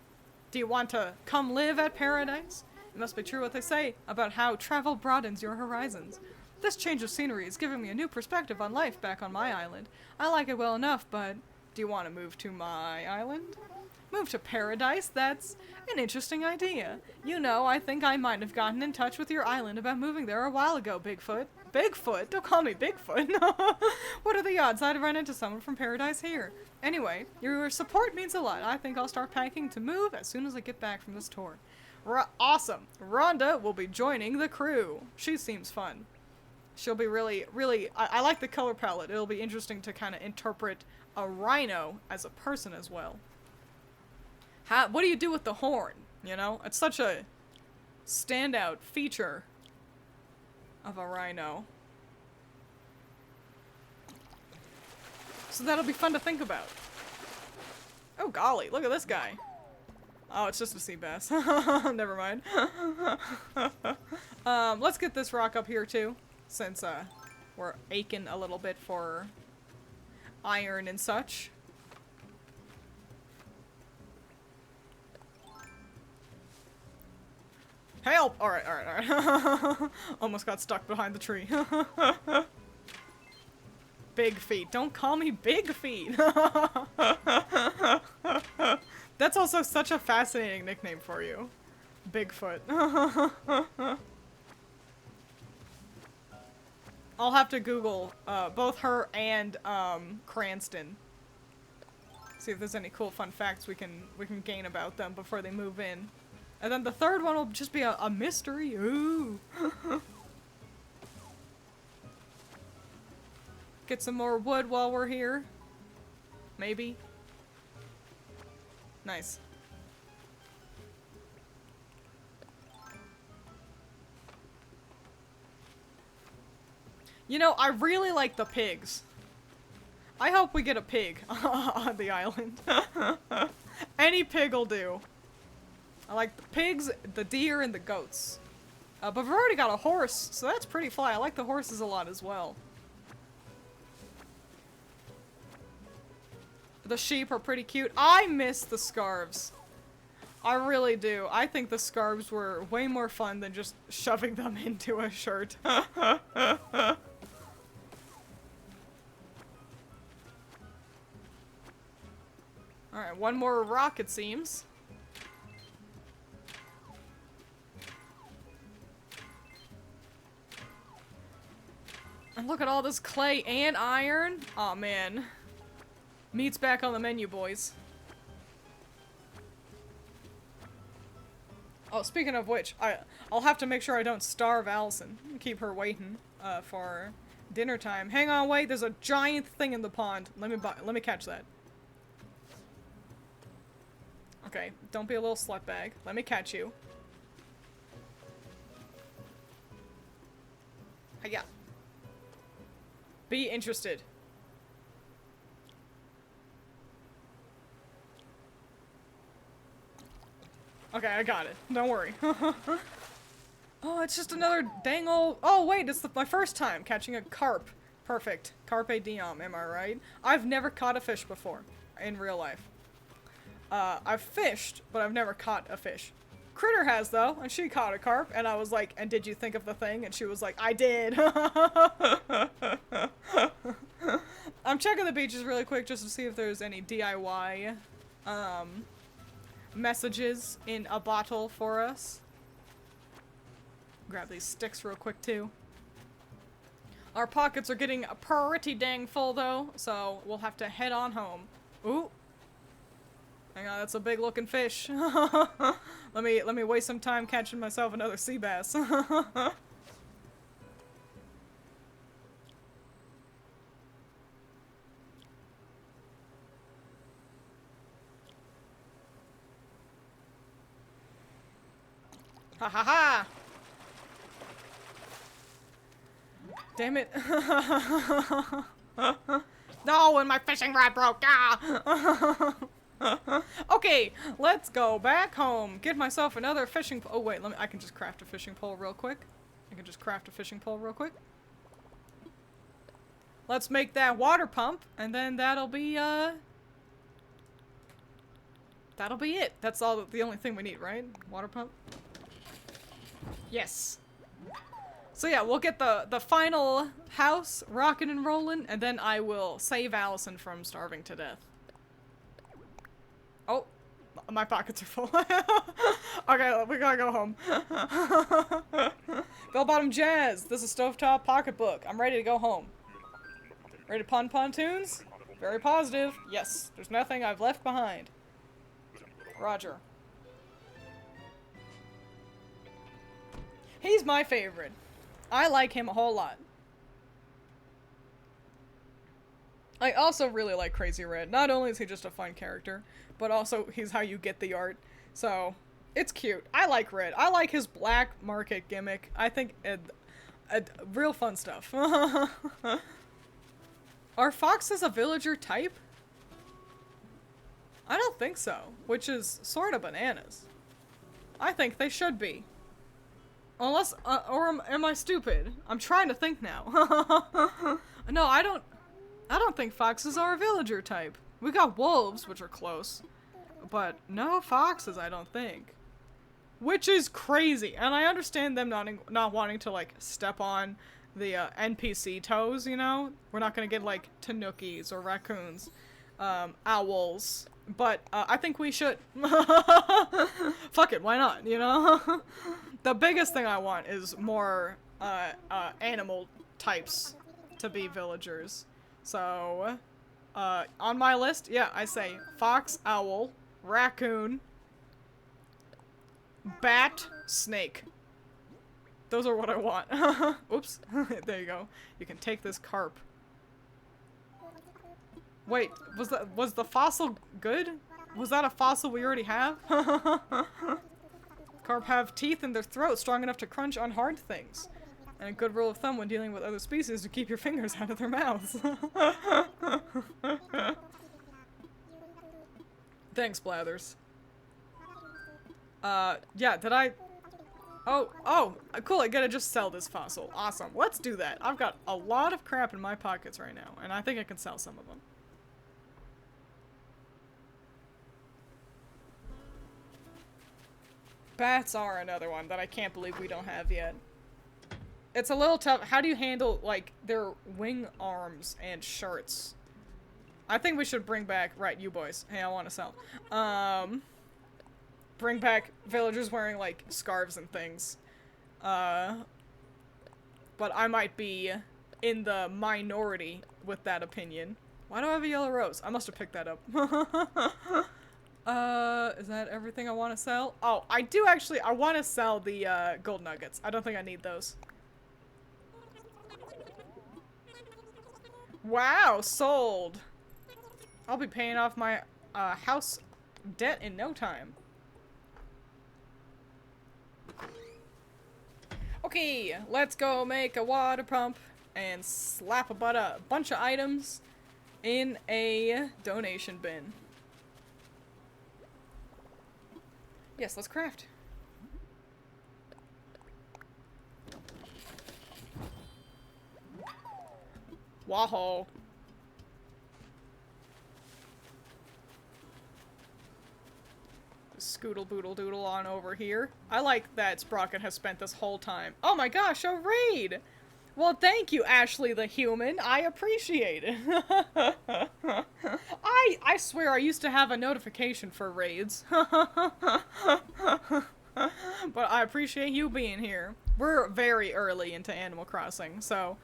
Do you want to come live at Paradise? It must be true what they say about how travel broadens your horizons. This change of scenery is giving me a new perspective on life back on my island. I like it well enough, but do you want to move to my island? Move to Paradise? That's an interesting idea. You know, I think I might have gotten in touch with your island about moving there a while ago, Bigfoot. Bigfoot? Don't call me Bigfoot. What are the odds I'd run into someone from Paradise here? Anyway, your support means a lot. I think I'll start packing to move as soon as I get back from this tour. Awesome. Rhonda will be joining the crew. She seems fun. She'll be really, I like the color palette. It'll be interesting to kind of interpret a rhino as a person as well. What do you do with the horn? You know? It's such a standout feature of a rhino. So that'll be fun to think about. Oh golly, look at this guy. Oh, it's just a sea bass. Never mind. Let's get this rock up here too, since we're aching a little bit for iron and such. Help! Alright. Almost got stuck behind the tree. Big feet. Don't call me Big Feet! That's also such a fascinating nickname for you. Bigfoot. I'll have to Google both her and Cranston. See if there's any cool fun facts we can gain about them before they move in. And then the third one will just be a mystery. Ooh. Get some more wood while we're here. Maybe. Nice. You know, I really like the pigs. I hope we get a pig on the island. Any pig will do. I like the pigs, the deer, and the goats. But we've already got a horse, so that's pretty fly. I like the horses a lot as well. The sheep are pretty cute. I miss the scarves. I really do. I think the scarves were way more fun than just shoving them into a shirt. Alright, one more rock it seems. And look at all this clay and iron. Aw, man. Meat's back on the menu, boys. Oh, speaking of which, I'll have to make sure I don't starve Allison. Keep her waiting for dinner time. Hang on, wait. There's a giant thing in the pond. Let me catch that. Okay, don't be a little slut bag. Let me catch you. Hiya. Be interested. Okay, I got it. Don't worry. Oh, it's just another dang old... Oh, wait, it's my first time catching a carp. Perfect. Carpe diem, am I right? I've never caught a fish before in real life. I've fished, but I've never caught a fish. Critter has, though, and she caught a carp, and I was like, and did you think of the thing? And she was like, I did. I'm checking the beaches really quick just to see if there's any DIY, messages in a bottle for us. Grab these sticks real quick, too. Our pockets are getting pretty dang full, though, so we'll have to head on home. Ooh. Hang on, that's a big looking fish. Let me waste some time catching myself another sea bass. Ha ha ha! Damn it. No, and my fishing rod broke. Ah! Okay, let's go back home. Get myself another fishing pole. Oh wait, I can just craft a fishing pole real quick. Let's make that water pump, and then that'll be it. That's the only thing we need, right? Water pump. Yes. So yeah, we'll get the final house rocking and rolling, and then I will save Allison from starving to death. Oh, My pockets are full. Okay, we gotta go home. Bell-bottom jazz. This is stovetop pocketbook. I'm ready to go home. Ready to pon pontoons? Very positive. Yes, there's nothing I've left behind. Roger. He's my favorite. I like him a whole lot. I also really like Crazy Red. Not only is he just a fun character, but also he's how you get the art. So, it's cute. I like Red. I like his black market gimmick. I think real fun stuff. Are foxes a villager type? I don't think so, which is sort of bananas. I think they should be. Unless, or am I stupid? I'm trying to think now. No, I don't think foxes are a villager type. We got wolves, which are close. But no foxes, I don't think. Which is crazy. And I understand them not wanting to, like, step on the NPC toes, you know? We're not gonna get, like, tanukis or raccoons. Owls. But I think we should. Fuck it, why not, you know? The biggest thing I want is more animal types to be villagers. So, on my list, yeah, I say fox, owl, raccoon, bat, snake. Those are what I want. Oops. There you go. You can take this carp. Wait, was the fossil good? Was that a fossil we already have? Carp have teeth in their throat strong enough to crunch on hard things. And a good rule of thumb when dealing with other species is to keep your fingers out of their mouths. Thanks, Blathers. Yeah, did I... Oh, cool, I gotta just sell this fossil. Awesome, let's do that. I've got a lot of crap in my pockets right now, and I think I can sell some of them. Bats are another one that I can't believe we don't have yet. It's a little tough. How do you handle, like, their wing arms and shirts? I think we should bring back... Right, you boys. Hey, I want to sell. Bring back villagers wearing, like, scarves and things. But I might be in the minority with that opinion. Why do I have a yellow rose? I must have picked that up. Is that everything I want to sell? Oh, I do actually... I want to sell the, gold nuggets. I don't think I need those. Wow, sold. I'll be paying off my house debt in no time. Okay, let's go make a water pump and slap about a bunch of items in a donation bin. Yes, let's craft. Wahoo. Scoodle boodle doodle on over here. I like that Sprocket has spent this whole time. Oh my gosh, a raid! Well, thank you, Ashley the human. I appreciate it. I swear I used to have a notification for raids. But I appreciate you being here. We're very early into Animal Crossing, so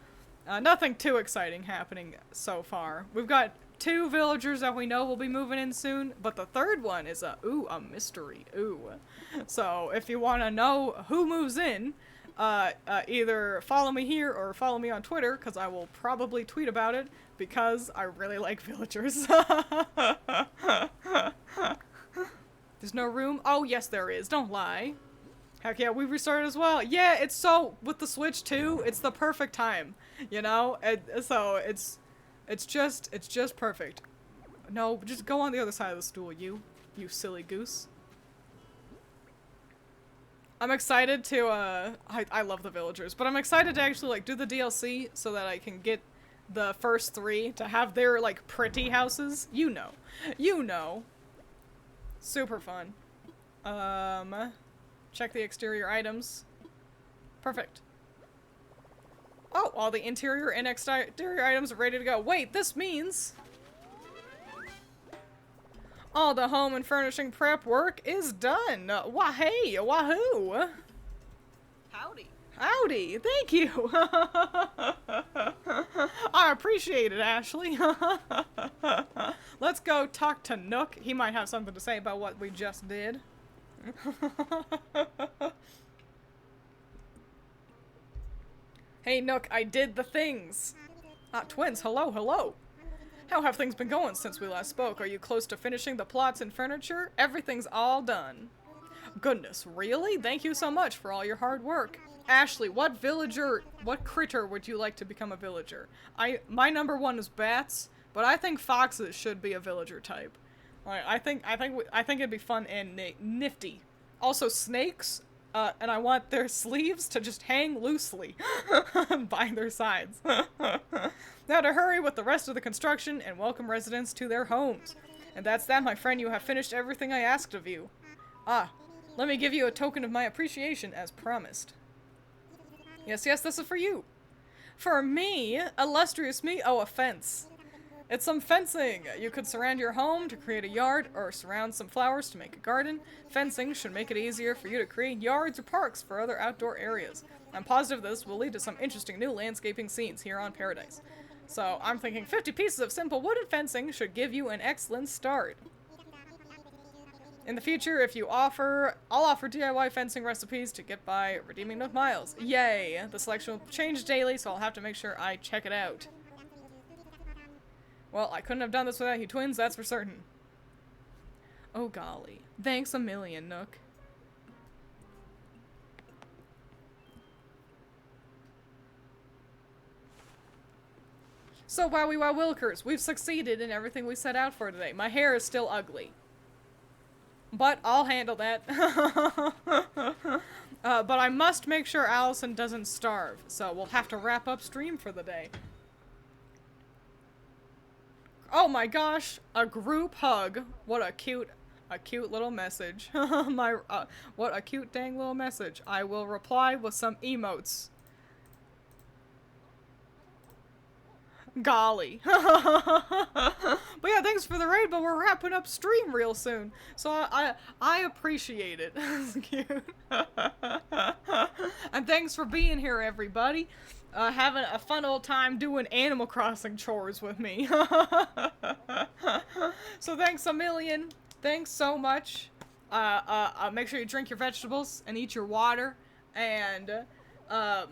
nothing too exciting happening so far. We've got 2 villagers that we know will be moving in soon, but the third one is a mystery. Ooh. So if you want to know who moves in, either follow me here or follow me on Twitter, because I will probably tweet about it, because I really like villagers. There's no room? Oh, yes there is. Don't lie. Heck yeah, we restarted as well. Yeah, it's so, with the Switch too, it's the perfect time, you know? So it's just perfect. No, just go on the other side of the stool, you silly goose. I'm excited to, I love the villagers, but I'm excited to actually, like, do the DLC so that I can get the first 3 to have their, like, pretty houses. You know. You know. Super fun. Check the exterior items. Perfect. Oh, all the interior and exterior items are ready to go. Wait, this means... All the home and furnishing prep work is done. Why, hey, wahoo! Howdy. Howdy, thank you. I appreciate it, Ashley. Let's go talk to Nook. He might have something to say about what we just did. Hey, Nook, I did the things. Twiins, hello, hello. How have things been going since we last spoke? Are you close to finishing the plots and furniture? Everything's all done. Goodness, really? Thank you so much for all your hard work. Ashley, what critter would you like to become a villager? My number one is bats, but I think foxes should be a villager type. I think it'd be fun and nifty. Also snakes, and I want their sleeves to just hang loosely by their sides. Now to hurry with the rest of the construction and welcome residents to their homes. And that's that, my friend. You have finished everything I asked of you. Let me give you a token of my appreciation as promised. Yes, this is for you. For me? Illustrious me? Oh, a fence. It's some fencing. You could surround your home to create a yard, or surround some flowers to make a garden. Fencing should make it easier for you to create yards or parks for other outdoor areas. I'm positive this will lead to some interesting new landscaping scenes here on Paradise. So, I'm thinking 50 pieces of simple wooden fencing should give you an excellent start. In the future, I'll offer DIY fencing recipes to get by redeeming Nook miles. Yay! The selection will change daily, so I'll have to make sure I check it out. Well, I couldn't have done this without you Twiins, that's for certain. Oh golly. Thanks a million, Nook. So, Wowie Wow Wilkers, we've succeeded in everything we set out for today. My hair is still ugly. But I'll handle that. But I must make sure Allison doesn't starve, so we'll have to wrap up stream for the day. Oh my gosh, a group hug. What a cute little message. What a cute dang little message. I will reply with some emotes. Golly. But yeah, thanks for the raid, but we're wrapping up stream real soon. So I appreciate it. That's cute. And thanks for being here, everybody. Having a fun old time doing Animal Crossing chores with me. So thanks a million. Thanks so much. Make sure you drink your vegetables and eat your water and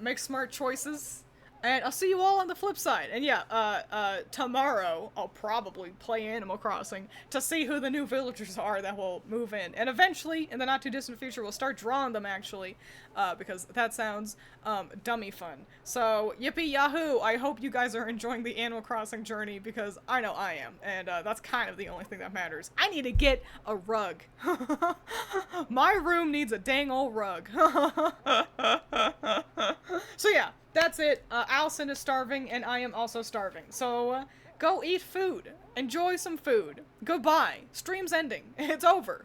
make smart choices. And I'll see you all on the flip side. And yeah, tomorrow I'll probably play Animal Crossing to see who the new villagers are that will move in. And eventually, in the not too distant future, we'll start drawing them actually, because that sounds dummy fun. So, yippee yahoo! I hope you guys are enjoying the Animal Crossing journey because I know I am. And that's kind of the only thing that matters. I need to get a rug. My room needs a dang old rug. So yeah. That's it. Allison is starving, and I am also starving. So, go eat food. Enjoy some food. Goodbye. Stream's ending. It's over.